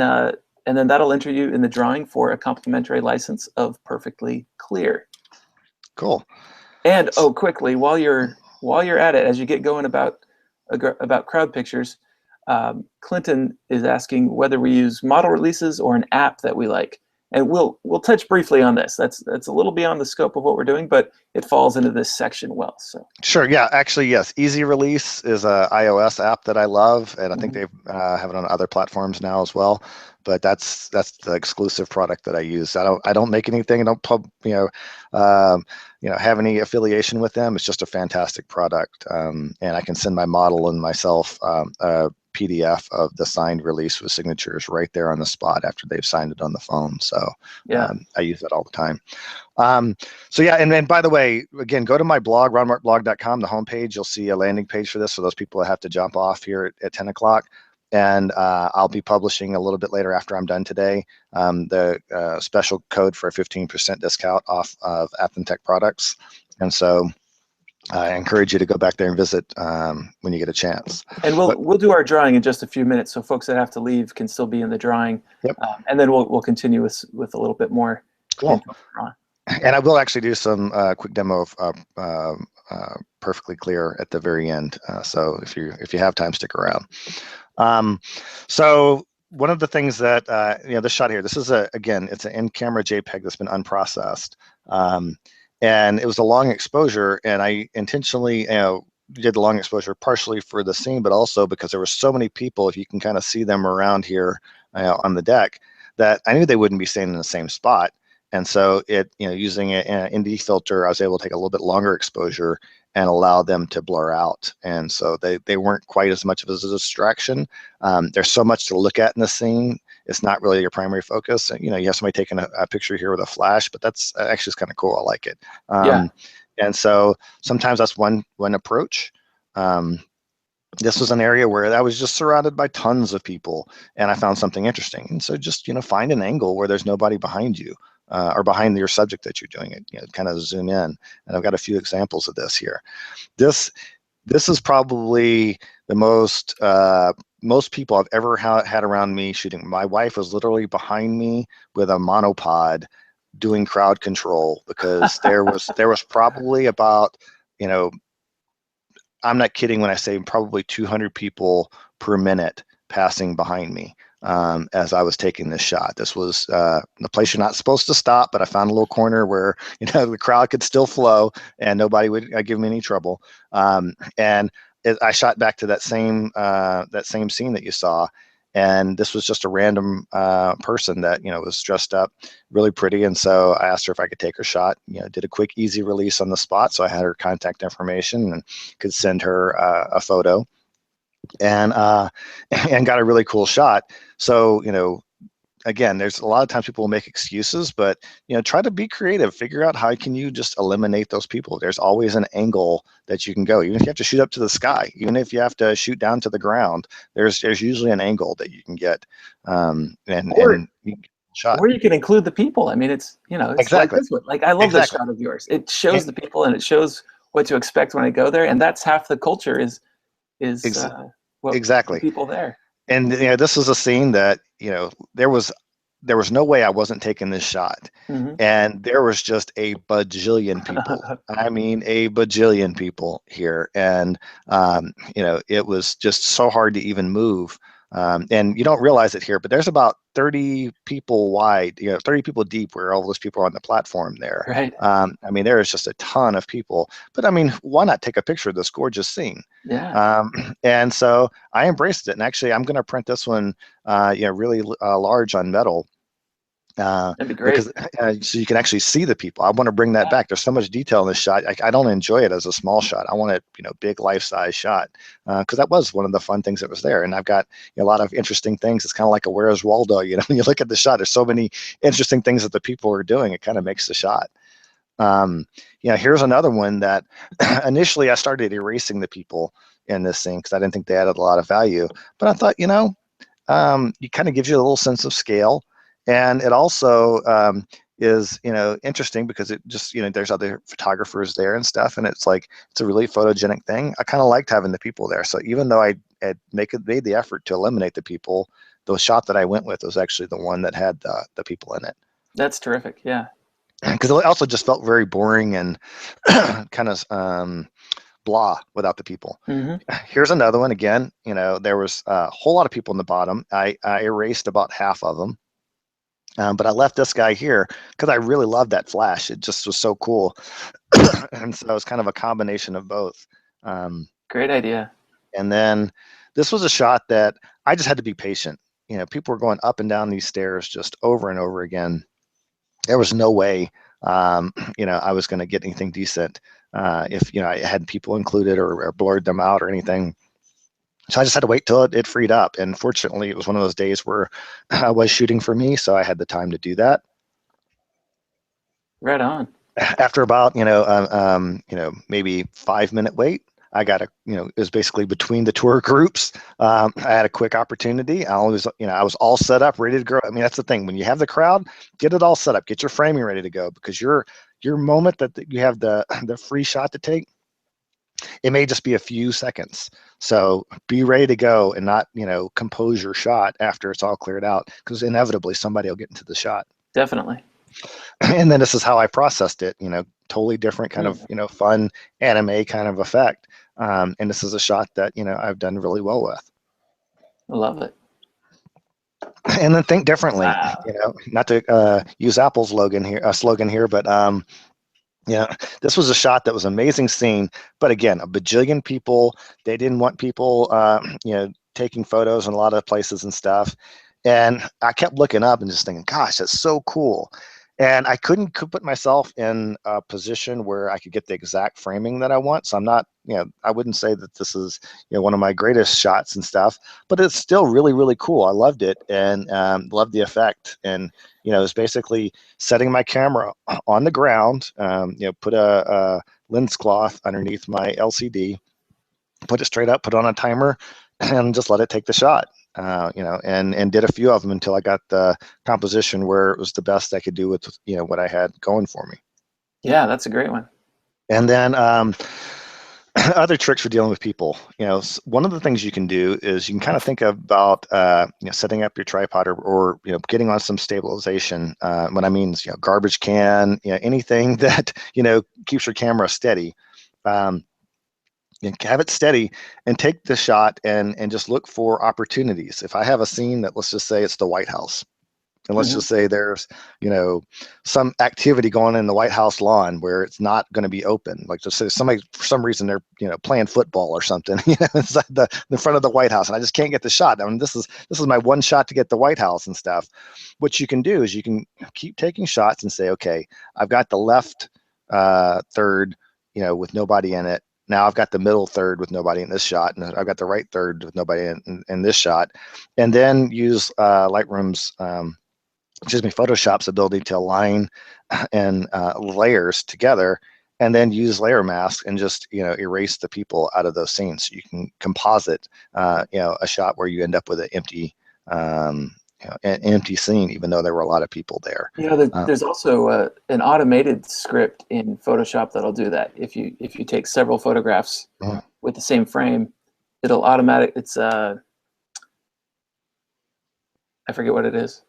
that'll enter you in the drawing for a complimentary license of Perfectly Clear. Cool. And quickly, while you're at it, as you get going about crowd pictures, Clinton is asking whether we use model releases or an app that we like, and we'll touch briefly on this. That's a little beyond the scope of what we're doing, but it falls into this section well. So sure, yeah, actually, yes. Easy Release is a iOS app that I love, and I think they have it on other platforms now as well. But that's the exclusive product that I use. I don't make anything. I don't have any affiliation with them. It's just a fantastic product, and I can send my model and myself PDF of the signed release with signatures right there on the spot after they've signed it on the phone. So yeah, I use that all the time. So yeah, and by the way, again, go to my blog, ronmartblog.com, the homepage. You'll see a landing page for this for those people that have to jump off here at 10 o'clock. And I'll be publishing a little bit later after I'm done today, the special code for a 15% discount off of Athentech products. And so I encourage you to go back there and visit when you get a chance. And we'll do our drawing in just a few minutes, so folks that have to leave can still be in the drawing. Yep. And then we'll continue with a little bit more. Cool. And I will actually do some quick demo of Perfectly Clear at the very end. So if you have time, stick around. So one of the things that this shot here, this is again, it's an in-camera JPEG that's been unprocessed, and it was a long exposure, and I intentionally did the long exposure partially for the scene, but also because there were so many people. If you can kind of see them around here on the deck, that I knew they wouldn't be staying in the same spot. And so using an ND filter, I was able to take a little bit longer exposure and allow them to blur out. And so they weren't quite as much of a distraction. There's so much to look at in the scene. It's not really your primary focus. You have somebody taking a picture here with a flash, but that's actually kind of cool. I like it. Yeah. And so sometimes that's one approach. This was an area where I was just surrounded by tons of people, and I found something interesting. And so just find an angle where there's nobody behind you. Or behind your subject that you're doing it, kind of zoom in. And I've got a few examples of this here. This is probably the most people I've ever had around me shooting. My wife was literally behind me with a monopod doing crowd control, because there was probably about, I'm not kidding when I say probably 200 people per minute passing behind me. As I was taking this shot. This was the place you're not supposed to stop, but I found a little corner where the crowd could still flow and nobody would give me any trouble. And I shot back to that same scene that you saw, and this was just a random person that was dressed up really pretty. And so I asked her if I could take her shot. Did a quick, easy release on the spot, so I had her contact information and could send her a photo. And got a really cool shot. So again, there's a lot of times people will make excuses, but try to be creative. Figure out how can you just eliminate those people. There's always an angle that you can go. Even if you have to shoot up to the sky, even if you have to shoot down to the ground, there's usually an angle that you can get. And shot. Or you can include the people. I mean, it's exactly. like this one. Like I love this shot of yours. It shows the people, and it shows what to expect when I go there, and that's half the culture is exactly people there. And this is a scene that there was no way I wasn't taking this shot. Mm-hmm. And there was just a bajillion people. I mean, a bajillion people here, and it was just so hard to even move. And you don't realize it here, but there's about 30 people wide, 30 people deep where all those people are on the platform there. Right. I mean, there is just a ton of people, but I mean, why not take a picture of this gorgeous scene? Yeah. And so I embraced it. And actually, I'm going to print this one, really large on metal. That'd be great. Because so you can actually see the people. I want to bring that back. There's so much detail in this shot. I don't enjoy it as a small shot. I want it, big life-size shot, because that was one of the fun things that was there. And I've got a lot of interesting things. It's kind of like a Where's Waldo. When you look at the shot, there's so many interesting things that the people are doing. It kind of makes the shot. Here's another one that initially I started erasing the people in this thing because I didn't think they added a lot of value. But I thought, it kind of gives you a little sense of scale. And it also is, interesting because it just, there's other photographers there and stuff. And it's like, it's a really photogenic thing. I kind of liked having the people there. So even though I had made the effort to eliminate the people, the shot that I went with was actually the one that had the people in it. That's terrific. Yeah. Because it also just felt very boring and kind of blah without the people. Mm-hmm. Here's another one. Again, there was a whole lot of people in the bottom. I erased about half of them. But I left this guy here because I really loved that flash. It just was so cool. And so it's kind of a combination of both. Great idea. And then this was a shot that I just had to be patient. People were going up and down these stairs just over and over again. There was no way, I was going to get anything decent if, I had people included or blurred them out or anything. So I just had to wait till it freed up. And fortunately, it was one of those days where I was shooting for me, so I had the time to do that. Right on. After about, maybe 5-minute wait, I got it was basically between the tour groups. I had a quick opportunity. I was all set up, ready to go. I mean, that's the thing. When you have the crowd, get it all set up, get your framing ready to go, because your moment that you have the free shot to take, It may just be a few seconds. So be ready to go and not, compose your shot after it's all cleared out, because inevitably somebody will get into the shot. Definitely. And then this is how I processed it, totally different kind of, fun anime kind of effect. And this is a shot that, I've done really well with. I love it. And then think differently, Wow. not to use Apple's slogan here, but this was a shot that was an amazing scene. But again, a bajillion people, they didn't want people, taking photos in a lot of places and stuff. And I kept looking up and just thinking, gosh, that's so cool. And I couldn't put myself in a position where I could get the exact framing that I want. So I'm not, I wouldn't say that this is, one of my greatest shots and stuff, but it's still really, really cool. I loved it and loved the effect. And, it's basically setting my camera on the ground, put a lens cloth underneath my LCD, put it straight up, put on a timer, and just let it take the shot. And did a few of them until I got the composition where it was the best I could do with, what I had going for me. Yeah, that's a great one. And then other tricks for dealing with people. One of the things you can do is you can kind of think about, setting up your tripod or getting on some stabilization. What I mean is, garbage can, anything that, keeps your camera steady. Have it steady and take the shot and just look for opportunities. If I have a scene that, let's just say it's the White House, and let's just say there's, some activity going on in the White House lawn where it's not going to be open. Like just say somebody, for some reason, they're, playing football or something, inside the front of the White House, and I just can't get the shot. I mean, this is my one shot to get the White House and stuff. What you can do is you can keep taking shots and say, okay, I've got the left third, with nobody in it. Now I've got the middle third with nobody in this shot, and I've got the right third with nobody in this shot, and then use Lightroom's, Photoshop's ability to align and layers together, and then use layer mask and just erase the people out of those scenes. So you can composite, a shot where you end up with an empty an empty scene, even though there were a lot of people there. There's also an automated script in Photoshop that'll do that. If you take several photographs with the same frame, it'll It's I forget what it is.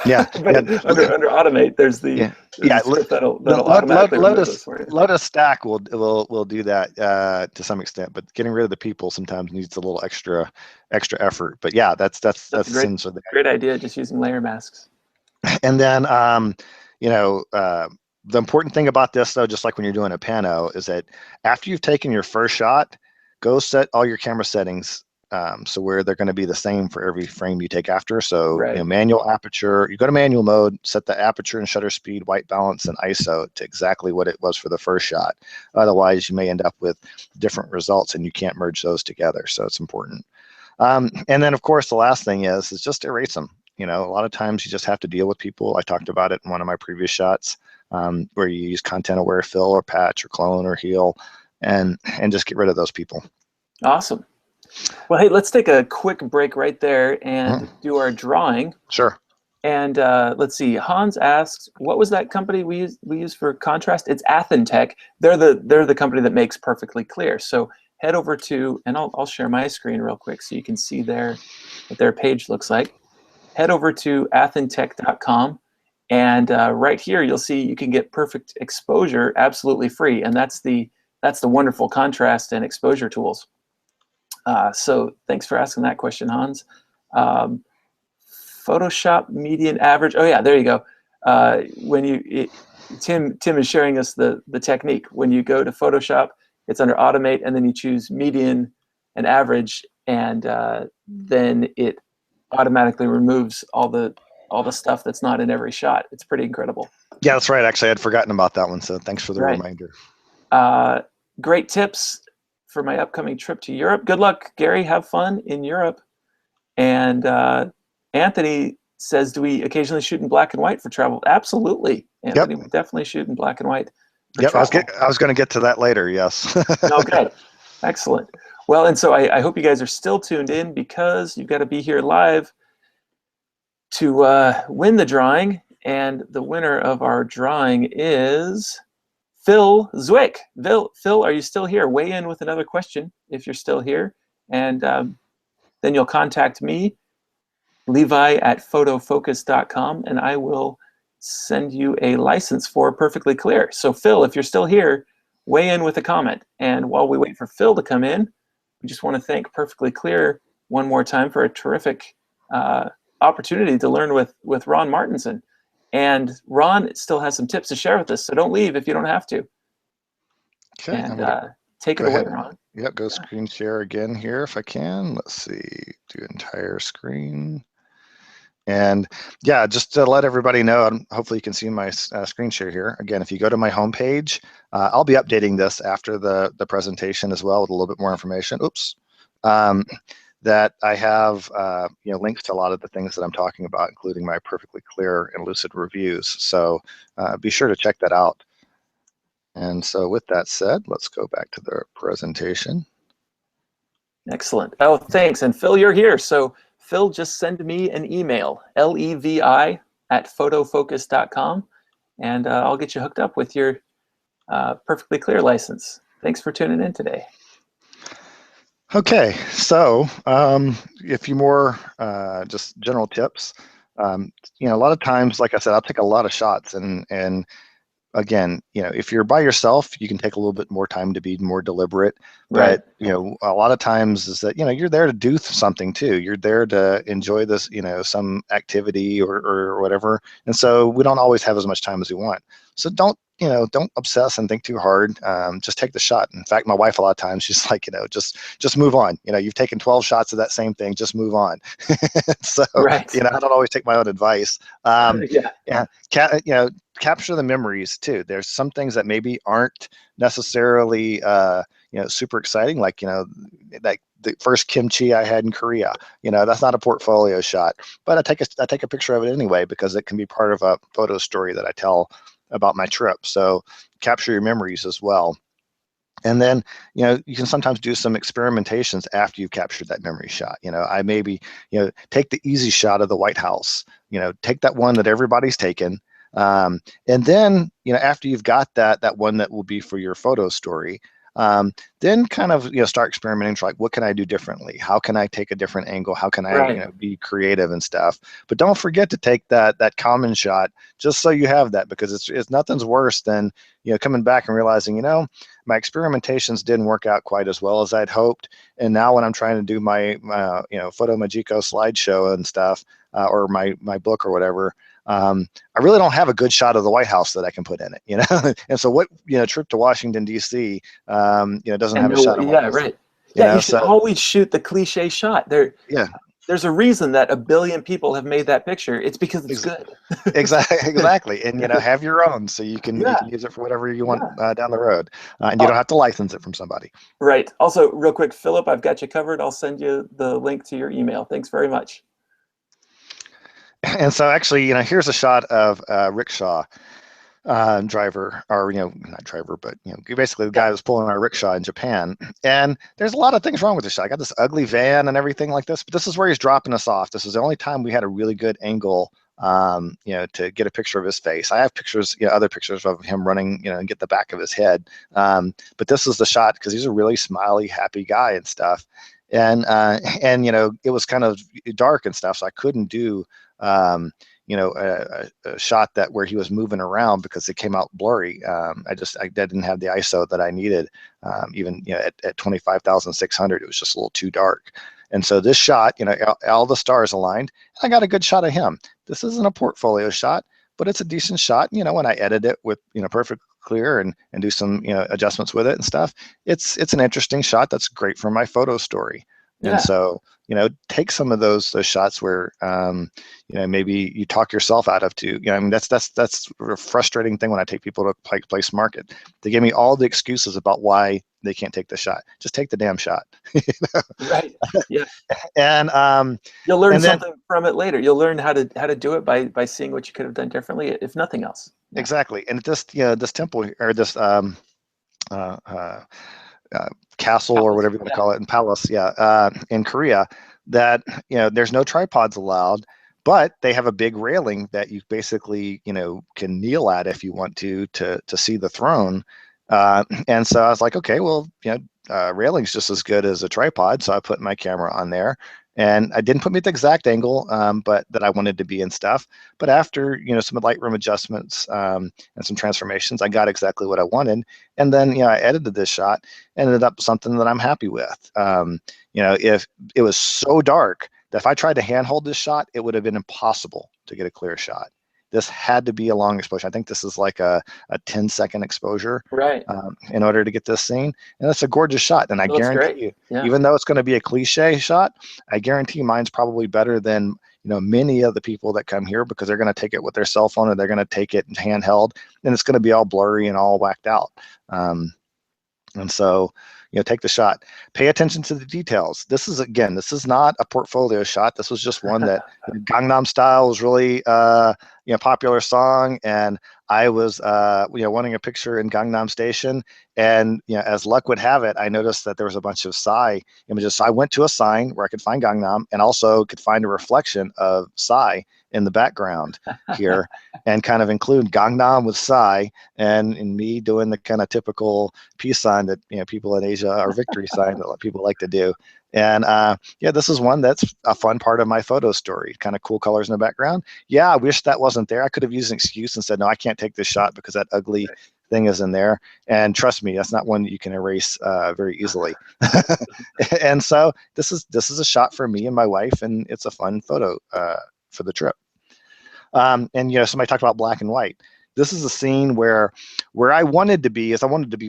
Yeah. But under automate, there's the script that'll automatically remove those for you. Lotus Stack will do that to some extent, but getting rid of the people sometimes needs a little extra effort. But yeah, that's a great idea, just using layer masks. And then the important thing about this, though, just like when you're doing a pano, is that after you've taken your first shot, go set all your camera settings so where they're going to be the same for every frame you take after. So manual aperture, you go to manual mode, set the aperture and shutter speed, white balance, and ISO to exactly what it was for the first shot. Otherwise, you may end up with different results and you can't merge those together. So it's important. And then, of course, the last thing is just erase them. A lot of times you just have to deal with people. I talked about it in one of my previous shots where you use content-aware fill or patch or clone or heal and just get rid of those people. Awesome. Well, hey, let's take a quick break right there and do our drawing. Sure. And let's see. Hans asks, "What was that company we use for contrast?" It's Athentech. They're the company that makes Perfectly Clear. So head over to, and I'll share my screen real quick so you can see what their page looks like. Head over to athentech.com, and right here you'll see you can get perfect exposure absolutely free, and that's the wonderful contrast and exposure tools. So thanks for asking that question, Hans. Photoshop median average. Oh yeah, there you go. Tim is sharing us the technique. When you go to Photoshop, it's under automate, and then you choose median and average, and then it automatically removes all the stuff that's not in every shot. It's pretty incredible. Yeah, that's right. Actually, I had forgotten about that one, so thanks for the reminder. Great tips for my upcoming trip to Europe. Good luck, Gary. Have fun in Europe. And Anthony says, "Do we occasionally shoot in black and white for travel?" Absolutely, Anthony. We definitely shoot in black and white. Yep, I was going to get to that later. Yes. Okay, excellent. Well, and so I hope you guys are still tuned in, because you've got to be here live to win the drawing. And the winner of our drawing is Phil Zwick. Phil, are you still here? Weigh in with another question if you're still here. And then you'll contact me, Levi at photofocus.com, and I will send you a license for Perfectly Clear. So Phil, if you're still here, weigh in with a comment. And while we wait for Phil to come in, we just want to thank Perfectly Clear one more time for a terrific opportunity to learn with Ron Martinson. And Ron still has some tips to share with us, so don't leave if you don't have to. Okay, And I'm gonna take it go away, ahead. Ron. Yep, go screen share again here if I can. Let's see, do entire screen. And yeah, just to let everybody know, hopefully you can see my screen share here. Again, if you go to my homepage, I'll be updating this after the presentation as well with a little bit more information. Oops. That I have links to a lot of the things that I'm talking about, including my Perfectly Clear and Lucid reviews. So be sure to check that out. And so with that said, let's go back to the presentation. Excellent. Oh, thanks. And Phil, you're here. So Phil, just send me an email, levi at photofocus.com, and I'll get you hooked up with your Perfectly Clear license. Thanks for tuning in today. Okay, so a few more just general tips. A lot of times, like I said, I'll take a lot of shots, and again, if you're by yourself, you can take a little bit more time to be more deliberate. Right. But a lot of times is that you're there to do something too. You're there to enjoy this, some activity or whatever. And so we don't always have as much time as we want. So don't obsess and think too hard. Just take the shot. In fact, my wife a lot of times she's like, just move on. You've taken 12 shots of that same thing. Just move on. So Right. I don't always take my own advice. Yeah. Capture the memories too. There's some things that maybe aren't necessarily super exciting, like like the first kimchi I had in Korea. That's not a portfolio shot, but I take a picture of it anyway because it can be part of a photo story that I tell about my trip. So capture your memories as well. And then, you can sometimes do some experimentations after you've captured that memory shot. I maybe, take the easy shot of the White House, take that one that everybody's taken. And then, after you've got that one that will be for your photo story, then kind of, start experimenting, like, what can I do differently? How can I take a different angle? How can I, be creative and stuff? But don't forget to take that common shot just so you have that, because it's nothing's worse than, coming back and realizing, my experimentations didn't work out quite as well as I'd hoped. And now when I'm trying to do my Photo Magico slideshow and stuff, or my book or whatever, I really don't have a good shot of the White House that I can put in it, And so what, trip to Washington, D.C., doesn't have a shot of White House. Right. You should always shoot the cliche shot. There's a reason that 1 billion people have made that picture. It's because it's good. Exactly. And, have your own, so you can use it for whatever you want down the road. And you don't have to license it from somebody. Right. Also, real quick, Philip, I've got you covered. I'll send you the link to your email. Thanks very much. And so actually, here's a shot of a rickshaw driver, or not driver, but basically the guy was pulling our rickshaw in Japan. And there's a lot of things wrong with the shot. I got this ugly van and everything like this, but this is where he's dropping us off. This is the only time we had a really good angle, to get a picture of his face. I have pictures, other pictures of him running, and get the back of his head. But this is the shot because he's a really smiley, happy guy and stuff. And it was kind of dark and stuff, so I couldn't do a shot that where he was moving around because it came out blurry. I didn't have the ISO that I needed. Even at 25,600, it was just a little too dark. And so this shot, all the stars aligned. I got a good shot of him. This isn't a portfolio shot, but it's a decent shot. When I edit it with Perfectly Clear and do some adjustments with it and stuff, it's an interesting shot that's great for my photo story. And so take some of those shots where maybe you talk yourself out of too. That's a frustrating thing when I take people to place market. They give me all the excuses about why they can't take the shot. Just take the damn shot. Right. Yeah. And you'll learn something from it later. You'll learn how to do it by seeing what you could have done differently, if nothing else. Yeah. Exactly. And this this temple, or this castle, or whatever you want to call it, in palace, in Korea, that there's no tripods allowed, but they have a big railing that you basically, can kneel at if you want to see the throne. And so I was like, okay, well, railing's just as good as a tripod. So I put my camera on there, and I didn't put me at the exact angle, but that I wanted to be and stuff. But after, some Lightroom adjustments and some transformations, I got exactly what I wanted. And then, I edited this shot, ended up something that I'm happy with. If it was so dark that if I tried to handhold this shot, it would have been impossible to get a clear shot. This had to be a long exposure. I think this is like a 10-second exposure, Right. in order to get this scene. And it's a gorgeous shot. And I Looks guarantee great. you, Yeah. even though it's going to be a cliche shot, I guarantee mine's probably better than many of the people that come here, because they're going to take it with their cell phone, or they're going to take it handheld, and it's going to be all blurry and all whacked out. And so, take the shot. Pay attention to the details. This is not a portfolio shot. This was just one that Gangnam Style was really, popular song, and I was, wanting a picture in Gangnam Station, and as luck would have it, I noticed that there was a bunch of Psy images. So I went to a sign where I could find Gangnam, and also could find a reflection of Psy in the background here, and kind of include Gangnam with Psy, and in me doing the kind of typical peace sign that people in Asia, or victory sign that people like to do. And this is one that's a fun part of my photo story. Kind of cool colors in the background. Yeah, I wish that wasn't there. I could have used an excuse and said, no, I can't take this shot because that ugly thing is in there. And trust me, that's not one that you can erase very easily. And so this is a shot for me and my wife, and it's a fun photo for the trip. And somebody talked about black and white. This is a scene where I wanted to be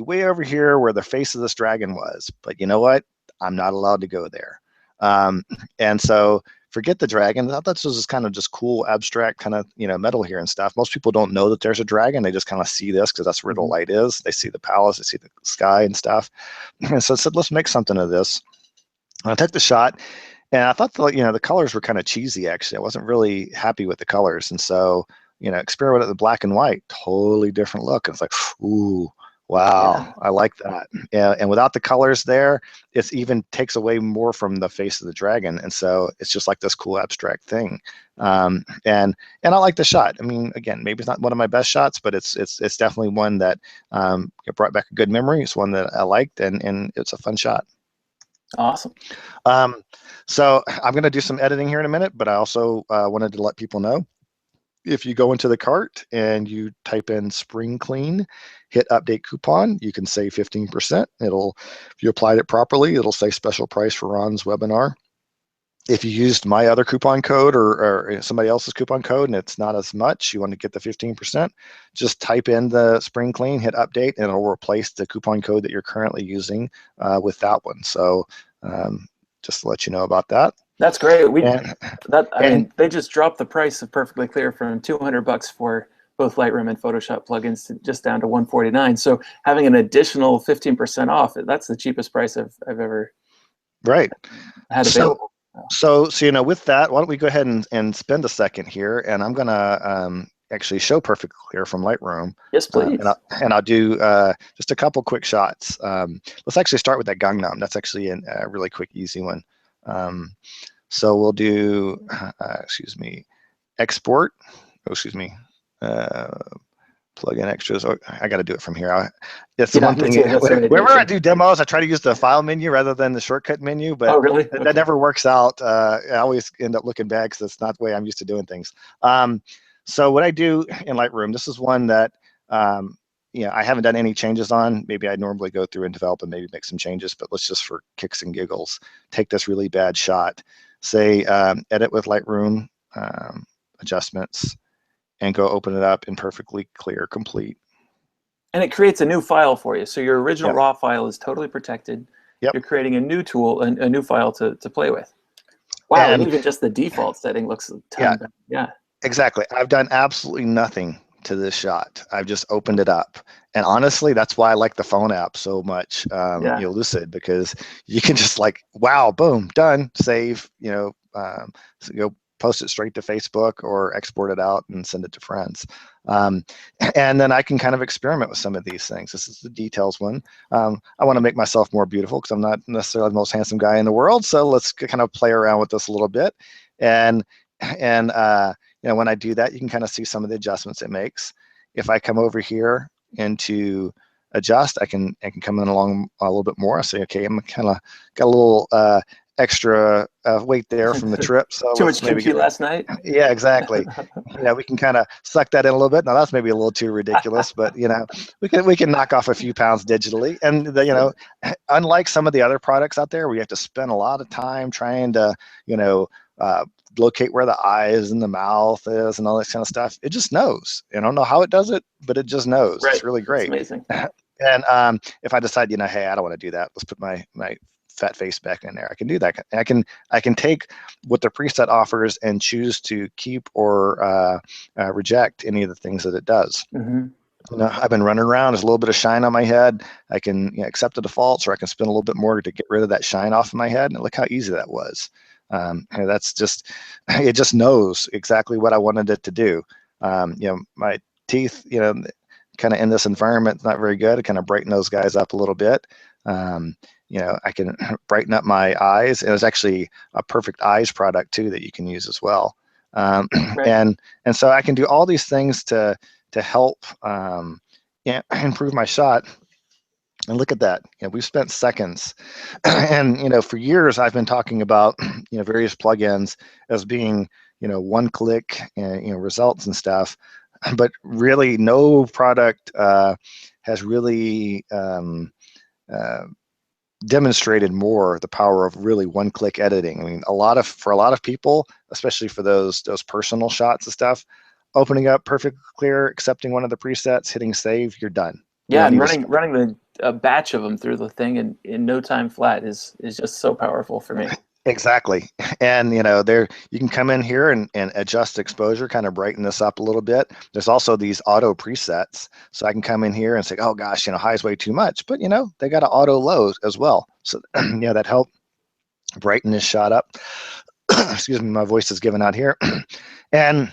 way over here where the face of this dragon was. But you know what? I'm not allowed to go there. And so forget the dragon. I thought this was kind of just cool, abstract kind of, metal here and stuff. Most people don't know that there's a dragon. They just kind of see this because that's where the light is. They see the palace, they see the sky and stuff. And so I said, let's make something of this. And I took the shot, and I thought the colors were kind of cheesy, actually. I wasn't really happy with the colors. And so, experiment with the black and white, totally different look. And it's like, ooh, wow, yeah. I like that. And without the colors there, it's even takes away more from the face of the dragon. And so it's just like this cool abstract thing. And I like the shot. I mean, again, maybe it's not one of my best shots, but it's definitely one that brought back a good memory. It's one that I liked, and it's a fun shot. Awesome. So I'm going to do some editing here in a minute, but I also wanted to let people know, if you go into the cart and you type in spring clean, hit update coupon, you can save 15%. If you applied it properly, it'll say special price for Ron's webinar. If you used my other coupon code or somebody else's coupon code and it's not as much, you want to get the 15%, just type in the spring clean, hit update, and it'll replace the coupon code that you're currently using with that one. So just to let you know about that. That's great. I mean, they just dropped the price of Perfectly Clear from $200 for both Lightroom and Photoshop plugins to just down to $149. So having an additional 15% off, that's the cheapest price I've ever had available. So with that, why don't we go ahead and spend a second here, and I'm gonna actually show Perfectly Clear from Lightroom. Yes, please. And I'll do just a couple quick shots. Let's actually start with that Gangnam. That's actually a really quick, easy one. So we'll do, export. Plug in extras. Oh, I got to do it from here. That's the one thing. Whenever I do demos, I try to use the file menu rather than the shortcut menu, but that never works out. I always end up looking bad because that's not the way I'm used to doing things. So what I do in Lightroom, this is one that I haven't done any changes on. Maybe I'd normally go through and develop and maybe make some changes, but let's just, for kicks and giggles, take this really bad shot. Say edit with Lightroom adjustments, and go open it up in Perfectly Clear Complete. And it creates a new file for you. So your original raw file is totally protected. Yep. You're creating a new tool, a new file to play with. Wow, and even just the default setting looks a ton better. Yeah. Exactly. I've done absolutely nothing to this shot. I've just opened it up. And honestly, that's why I like the phone app so much, Lucid, because you can just wow, boom, done, save, so go post it straight to Facebook or export it out and send it to friends. And then I can kind of experiment with some of these things. This is the details one. I want to make myself more beautiful because I'm not necessarily the most handsome guy in the world. So let's kind of play around with this a little bit. And And when I do that, you can kind of see some of the adjustments it makes. If I come over here into adjust, I can come in along a little bit more. I say, okay, I'm kind of got a little extra weight there from the trip, so Too let's much maybe kimchi get. last night. Yeah, exactly. We can kind of suck that in a little bit. Now that's maybe a little too ridiculous, but we can knock off a few pounds digitally. And unlike some of the other products out there, where you have to spend a lot of time trying to uh, locate where the eyes and the mouth is and all that kind of stuff, it just knows. I don't know how it does it, but it just knows. Right. It's really It's great. amazing. And if I decide, hey, I don't want to do that, let's put my fat face back in there. I can do that. I can take what the preset offers and choose to keep or reject any of the things that it does. I've been running around. There's a little bit of shine on my head. I can accept the defaults, or I can spend a little bit more to get rid of that shine off of my head. And look how easy that was. That's just, it just knows exactly what I wanted it to do. My teeth, kind of in this environment, not very good. I kind of brighten those guys up a little bit. I can brighten up my eyes. And it's actually a perfect eyes product too that you can use as well. Right. And so I can do all these things to help improve my shot. And look at that. We've spent seconds. And for years I've been talking about various plugins as being one click and results and stuff. But really, no product has really demonstrated more the power of really one-click editing. I mean, for a lot of people, especially for those personal shots and stuff, opening up Perfectly Clear, accepting one of the presets, hitting save, you're done. Yeah, and running a batch of them through the thing in no time flat is just so powerful for me. Exactly. And there you can come in here and adjust exposure, kind of brighten this up a little bit. There's also these auto presets. So I can come in here and say, oh gosh, high's way too much, but they got an auto low as well. So that helped brighten this shot up. Excuse me, my voice is giving out here. And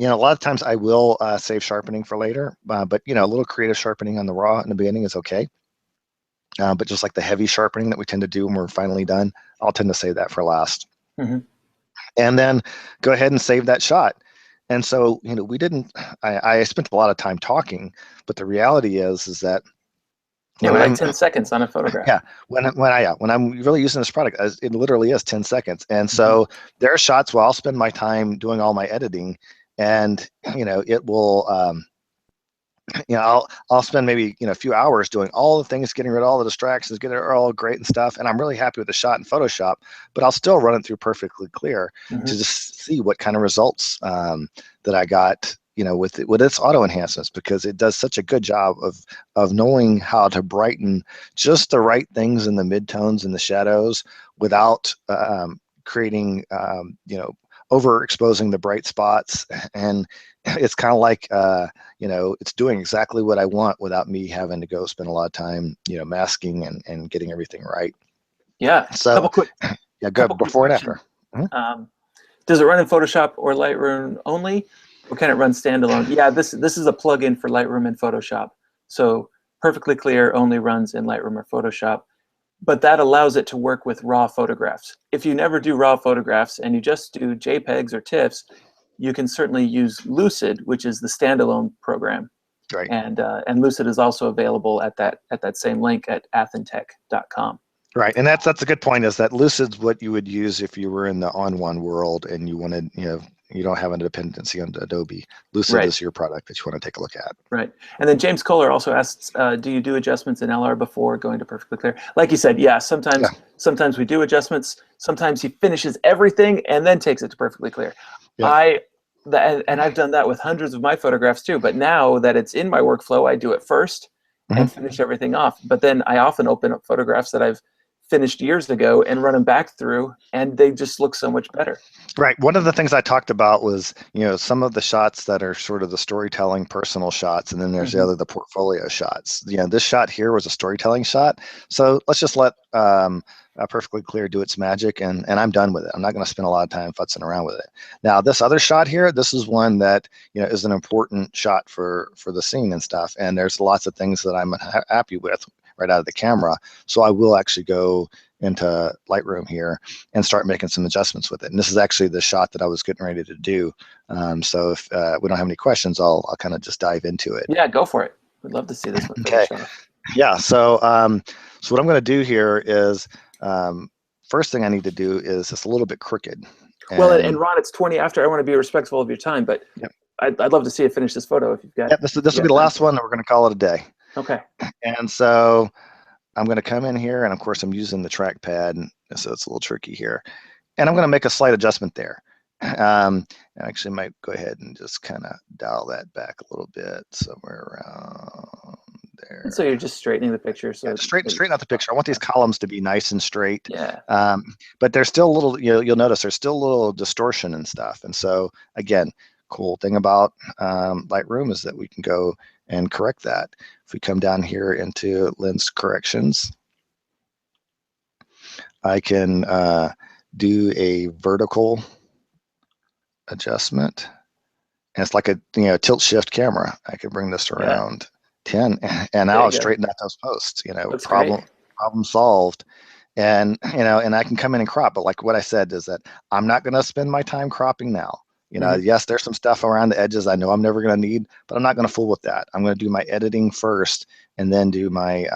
a lot of times I will save sharpening for later, but a little creative sharpening on the raw in the beginning is okay. But just like the heavy sharpening that we tend to do when we're finally done, I'll tend to save that for last. And then go ahead and save that shot. And so, I spent a lot of time talking, but the reality is that like 10 seconds on a photograph. Yeah, when I'm really using this product, it literally is 10 seconds. And so there are shots where I'll spend my time doing all my editing, and it will I'll spend maybe a few hours doing all the things, getting rid of all the distractions, getting it all great and stuff, and I'm really happy with the shot in Photoshop, but I'll still run it through Perfectly Clear to just see what kind of results that I got with its auto enhancements, because it does such a good job of knowing how to brighten just the right things in the midtones and the shadows without creating overexposing the bright spots. And it's kind of like it's doing exactly what I want without me having to go spend a lot of time masking and getting everything right. Yeah. So go before and after. Does it run in Photoshop or Lightroom only, or can it run standalone? Yeah, this is a plugin for Lightroom and Photoshop. So Perfectly Clear only runs in Lightroom or Photoshop, but that allows it to work with raw photographs. If you never do raw photographs and you just do JPEGs or TIFFs, you can certainly use Lucid, which is the standalone program. Right. And Lucid is also available at that same link at athentech.com. Right, and that's a good point. Is that Lucid's what you would use if you were in the on-one world and you wanted, you don't have a dependency on Adobe. Lucid is your product that you want to take a look at. Right, and then James Kohler also asks, do you do adjustments in LR before going to Perfectly Clear? Like you said, yeah, sometimes we do adjustments. Sometimes he finishes everything and then takes it to Perfectly Clear. Yeah. And I've done that with hundreds of my photographs too, but now that it's in my workflow, I do it first and finish everything off. But then I often open up photographs that I've finished years ago and run them back through, and they just look so much better. Right. One of the things I talked about was, some of the shots that are sort of the storytelling personal shots, and then there's the portfolio shots. This shot here was a storytelling shot. So let's just let Perfectly Clear do its magic, and I'm done with it. I'm not going to spend a lot of time futzing around with it. Now, this other shot here, this is one that, is an important shot for the scene and stuff. And there's lots of things that I'm happy with right out of the camera. So I will actually go into Lightroom here and start making some adjustments with it. And this is actually the shot that I was getting ready to do. So if we don't have any questions, I'll kind of just dive into it. Yeah, go for it. We'd love to see this one Okay. finish off. Yeah. So so what I'm going to do here is first thing I need to do is it's a little bit crooked. Well, and Ron, it's 20 after. I want to be respectful of your time, but yep. I'd love to see you finish this photo if you've got. Yep, this will be the last one, and we're going to call it a day. Okay. And so I'm going to come in here, and of course I'm using the trackpad, so it's a little tricky here. And I'm going to make a slight adjustment there. I actually might go ahead and just kind of dial that back a little bit, somewhere around there. And so you're just straightening the picture. So yeah, straighten out the picture. I want these columns to be nice and straight. Yeah. But there's still a little, you'll notice there's still a little distortion and stuff. And so again, cool thing about Lightroom is that we can go and correct that. If we come down here into lens corrections, I can do a vertical adjustment. And it's like a tilt shift camera. I can bring this around 10, and now I've straightened out those posts. Problem solved. And and I can come in and crop. But like what I said is that I'm not going to spend my time cropping now. Yes, there's some stuff around the edges I know I'm never going to need, but I'm not going to fool with that. I'm going to do my editing first and then do my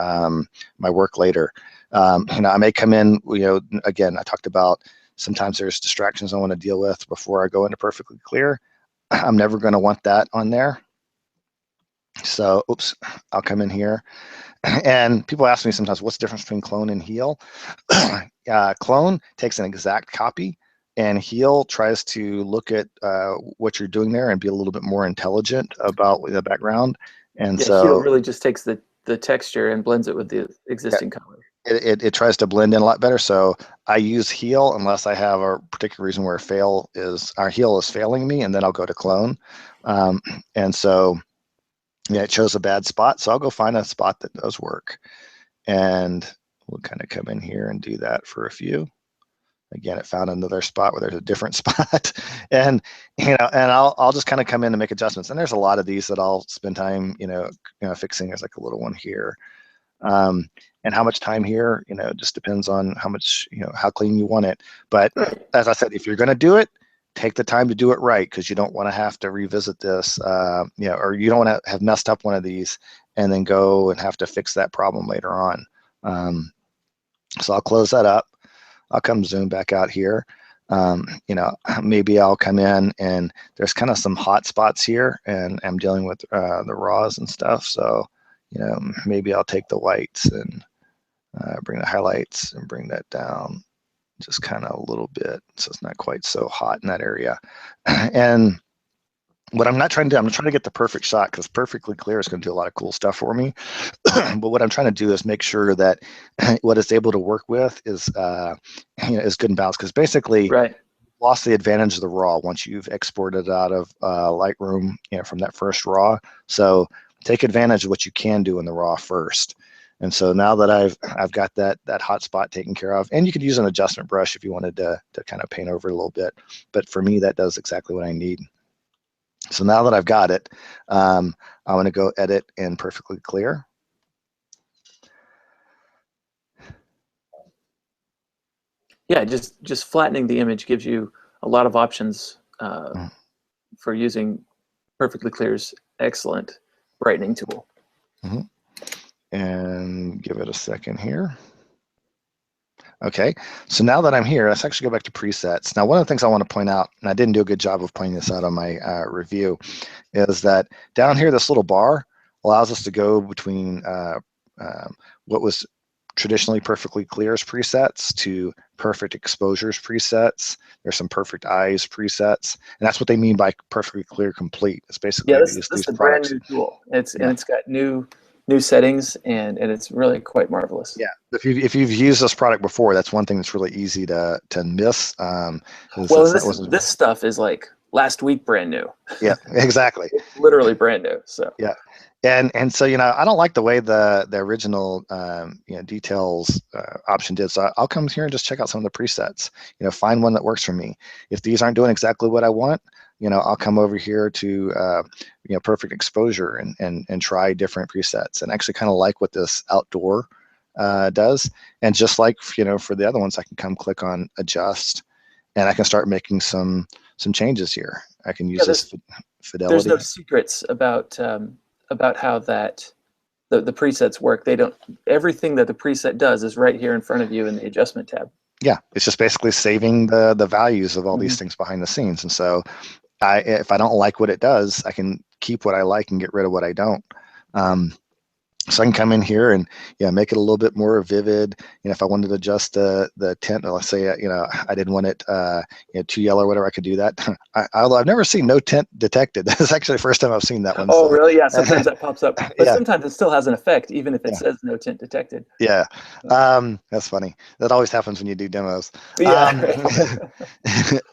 my work later. I may come in, again, I talked about sometimes there's distractions I want to deal with before I go into Perfectly Clear. I'm never going to want that on there. So, oops, I'll come in here. And people ask me sometimes, what's the difference between clone and heal? Clone takes an exact copy, and heal tries to look at what you're doing there and be a little bit more intelligent about the background. And so heal really just takes the texture and blends it with the existing color. It tries to blend in a lot better. So I use heal unless I have a particular reason where heal is failing me, and then I'll go to clone. And so it shows a bad spot. So I'll go find a spot that does work, and we'll kind of come in here and do that for a few. Again, it found another spot where there's a different spot, and I'll just kind of come in and make adjustments. And there's a lot of these that I'll spend time fixing. There's like a little one here. And how much time here, just depends on how much, how clean you want it. But as I said, if you're going to do it, take the time to do it right, because you don't want to have to revisit this, or you don't want to have messed up one of these and then go and have to fix that problem later on. So I'll close that up. I'll come zoom back out here. Maybe I'll come in and there's kind of some hot spots here, and I'm dealing with the raws and stuff. So, maybe I'll take the whites and bring the highlights and bring that down just kind of a little bit, so it's not quite so hot in that area. And what I'm not trying to do, I'm trying to get the perfect shot, because Perfectly Clear is going to do a lot of cool stuff for me. But what I'm trying to do is make sure that what it's able to work with is is good and balanced, because basically lost the advantage of the raw once you've exported out of Lightroom from that first raw. So take advantage of what you can do in the raw first. And so now that I've got that hot spot taken care of, and you could use an adjustment brush if you wanted to kind of paint over it a little bit, but for me that does exactly what I need. So now that I've got it, I'm going to go edit in Perfectly Clear. Yeah, just flattening the image gives you a lot of options for using Perfectly Clear's excellent brightening tool. And give it a second here. Okay, so now that I'm here, let's actually go back to presets. Now, one of the things I want to point out, and I didn't do a good job of pointing this out on my review, is that down here, this little bar allows us to go between what was traditionally Perfectly Clear's presets to perfect exposures presets. There's some perfect eyes presets, and that's what they mean by Perfectly Clear Complete. It's basically this is a brand new tool. And it's got new settings, and it's really quite marvelous. Yeah, if you've used this product before, that's one thing that's really easy to miss. Well, this stuff is like last week brand new. Yeah, exactly. It's literally brand new. So yeah, and so I don't like the way the original details option did. So I'll come here and just check out some of the presets. Find one that works for me. If these aren't doing exactly what I want, I'll come over here to perfect exposure and try different presets, and actually kind of like what this outdoor does. And just like, for the other ones, I can come click on adjust, and I can start making some changes here. I can use this fidelity. There's no secrets about how that the presets work. They don't. Everything that the preset does is right here in front of you in the adjustment tab. Yeah, it's just basically saving the values of all these things behind the scenes. And so if I don't like what it does, I can keep what I like and get rid of what I don't. So I can come in here and make it a little bit more vivid. If I wanted to adjust the tint, let's say I didn't want it too yellow or whatever, I could do that. Although I've never seen no tint detected. That's actually the first time I've seen that one. Oh, so. Really? Yeah. Sometimes that pops up, but yeah. Sometimes it still has an effect, even if it says no tint detected. Yeah, that's funny. That always happens when you do demos. Yeah.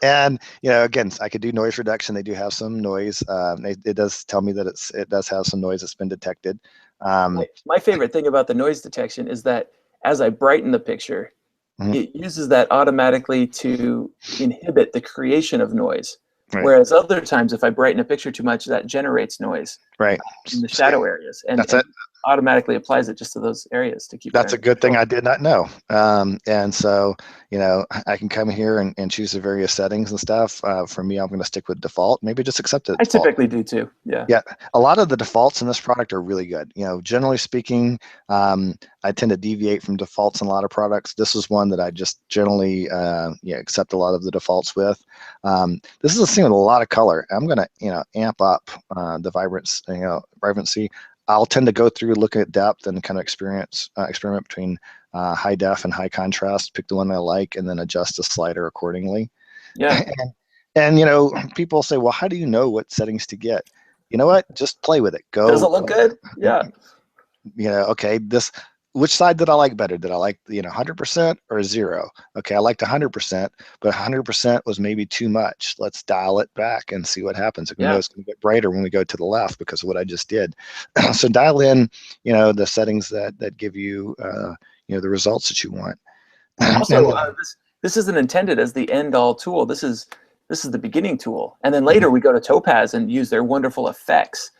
And again, I could do noise reduction. They do have some noise. It does tell me that it does have some noise that's been detected. My favorite thing about the noise detection is that as I brighten the picture, it uses that automatically to inhibit the creation of noise. Right. Whereas other times, if I brighten a picture too much, that generates noise in the shadow areas, and automatically applies it just to those areas to keep. That's a good thing I did not know. And so, I can come here and choose the various settings and stuff. For me, I'm going to stick with default. Maybe just accept it. I typically do too. Yeah. Yeah. A lot of the defaults in this product are really good. Generally speaking, I tend to deviate from defaults in a lot of products. This is one that I just generally accept a lot of the defaults with. This is a scene with a lot of color. I'm going to amp up the vibrancy. I'll tend to go through, look at depth, and kind of experiment between high def and high contrast. Pick the one I like, and then adjust the slider accordingly. Yeah. And people say, well, how do you know what settings to get? You know what? Just play with it. Go. Does it look good? Yeah. Okay. Which side did I like better? Did I like 100% or 0? Okay, I liked 100%, but 100% was maybe too much. Let's dial it back and see what happens. We know it's going to get brighter when we go to the left because of what I just did. So dial in, the settings that give you, the results that you want. Also, this isn't intended as the end-all tool. This is the beginning tool, and then later we go to Topaz and use their wonderful effects.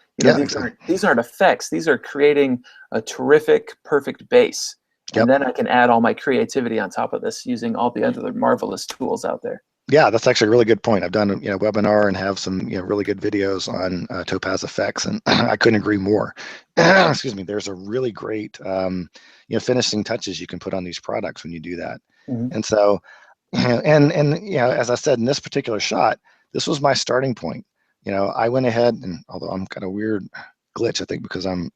These aren't effects. These are creating a terrific, perfect base. And then I can add all my creativity on top of this using all the other marvelous tools out there. Yeah, that's actually a really good point. I've done a webinar and have some really good videos on Topaz effects, and I couldn't agree more. Excuse me. There's a really great finishing touches you can put on these products when you do that. And so, and as I said, in this particular shot, this was my starting point. I went ahead, and although I'm kind of weird glitch, I think because I'm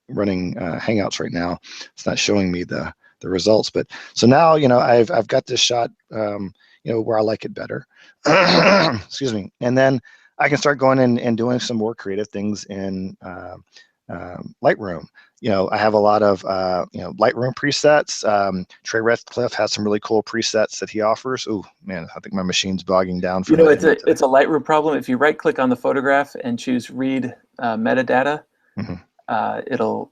running Hangouts right now, it's not showing me the results. But so now I've got this shot where I like it better. Excuse me. And then I can start going in and doing some more creative things in Lightroom. I have a lot of Lightroom presets. Trey Redcliffe has some really cool presets that he offers. Oh man, I think my machine's bogging down. It's a Lightroom problem. If you right click on the photograph and choose read metadata, it'll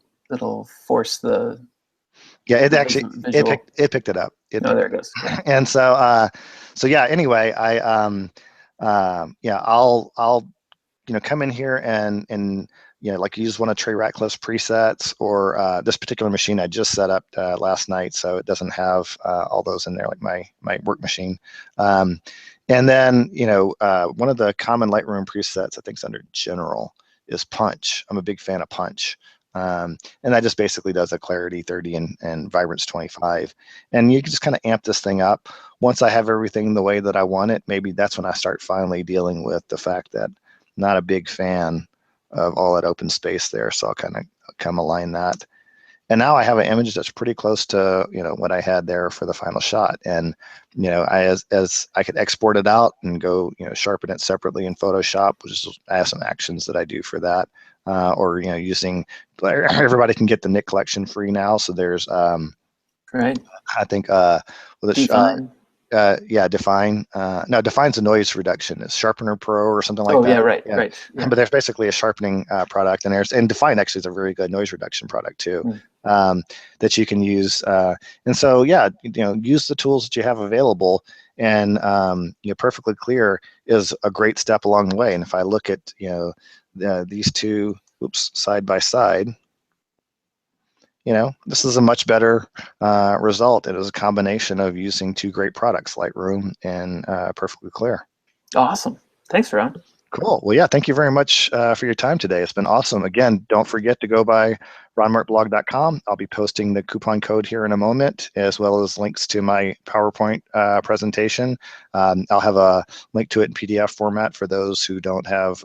force the. Yeah, it actually it picked it up. There it goes. Yeah. And so yeah. Anyway, I'll come in here and like use one of Trey Ratcliffe's presets, or this particular machine I just set up last night, so it doesn't have all those in there, like my work machine. And then one of the common Lightroom presets I think is under General is Punch. I'm a big fan of Punch. And that just basically does a clarity 30 and vibrance 25. And you can just kind of amp this thing up. Once I have everything the way that I want it, maybe that's when I start finally dealing with the fact that I'm not a big fan of all that open space there. So I'll kind of come align that. And now I have an image that's pretty close to what I had there for the final shot. And as I could export it out and go sharpen it separately in Photoshop, which is I have some actions that I do for that. Or using, everybody can get the Nick collection free now. So there's right. I think Define. Define. No, Define's a noise reduction. It's Sharpener Pro or something like that. Yeah, right. Yeah. But there's basically a sharpening product, and Define actually is a very good noise reduction product too, that you can use. And so use the tools that you have available, and Perfectly Clear is a great step along the way. And if I look at these two, side by side, this is a much better result. It is a combination of using two great products, Lightroom and Perfectly Clear. Awesome. Thanks, Ron. Cool. Well, yeah, thank you very much for your time today. It's been awesome. Again, don't forget to go by ronmartblog.com. I'll be posting the coupon code here in a moment, as well as links to my PowerPoint presentation. I'll have a link to it in PDF format for those who don't have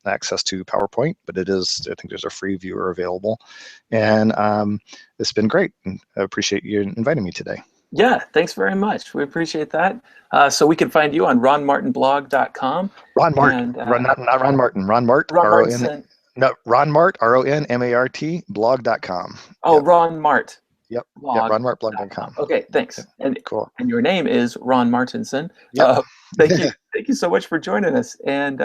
access to PowerPoint, but I think there's a free viewer available. And it's been great. I appreciate you inviting me today. Yeah, thanks very much. We appreciate that. So we can find you on ronmartinblog.com. Ron Mart, not Ron Martin. Ron Mart, Ron R-O-N. Martinson. No, Ron Mart, R-O-N-M-A-R-T, blog.com. Oh, Yep. Ron Mart. Yep. Blog. Yep. RonMartblog.com. Okay, thanks. Yep. And cool. And your name is Ron Martinson. Yep. Thank you. Thank you so much for joining us. And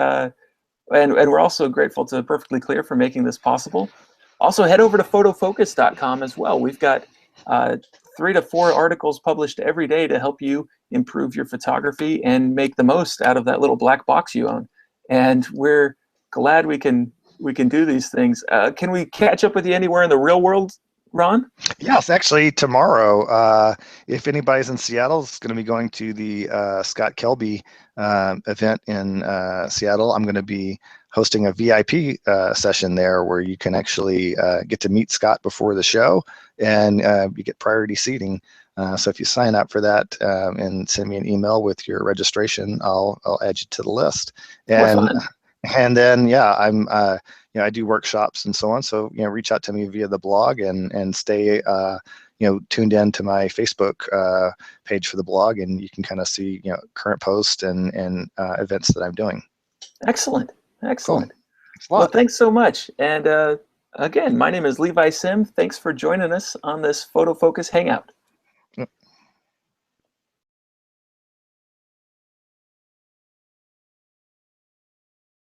we're also grateful to Perfectly Clear for making this possible. Also, head over to photofocus.com as well. We've got 3 to 4 articles published every day to help you improve your photography and make the most out of that little black box you own. And we're glad we can do these things. Can we catch up with you anywhere in the real world, Ron? Yes, actually, tomorrow, if anybody's in Seattle, it's going to be going to the Scott Kelby event in Seattle. I'm going to be hosting a VIP session there where you can actually get to meet Scott before the show, and you get priority seating. So if you sign up for that and send me an email with your registration, I'll add you to the list. And then, yeah, I'm I do workshops and so on. So reach out to me via the blog and stay tuned in to my Facebook page for the blog, and you can kind of see current posts and events that I'm doing. Excellent. Excellent. Cool. Thanks a lot. Well, thanks so much. And again, my name is Levi Sim. Thanks for joining us on this Photofocus Hangout.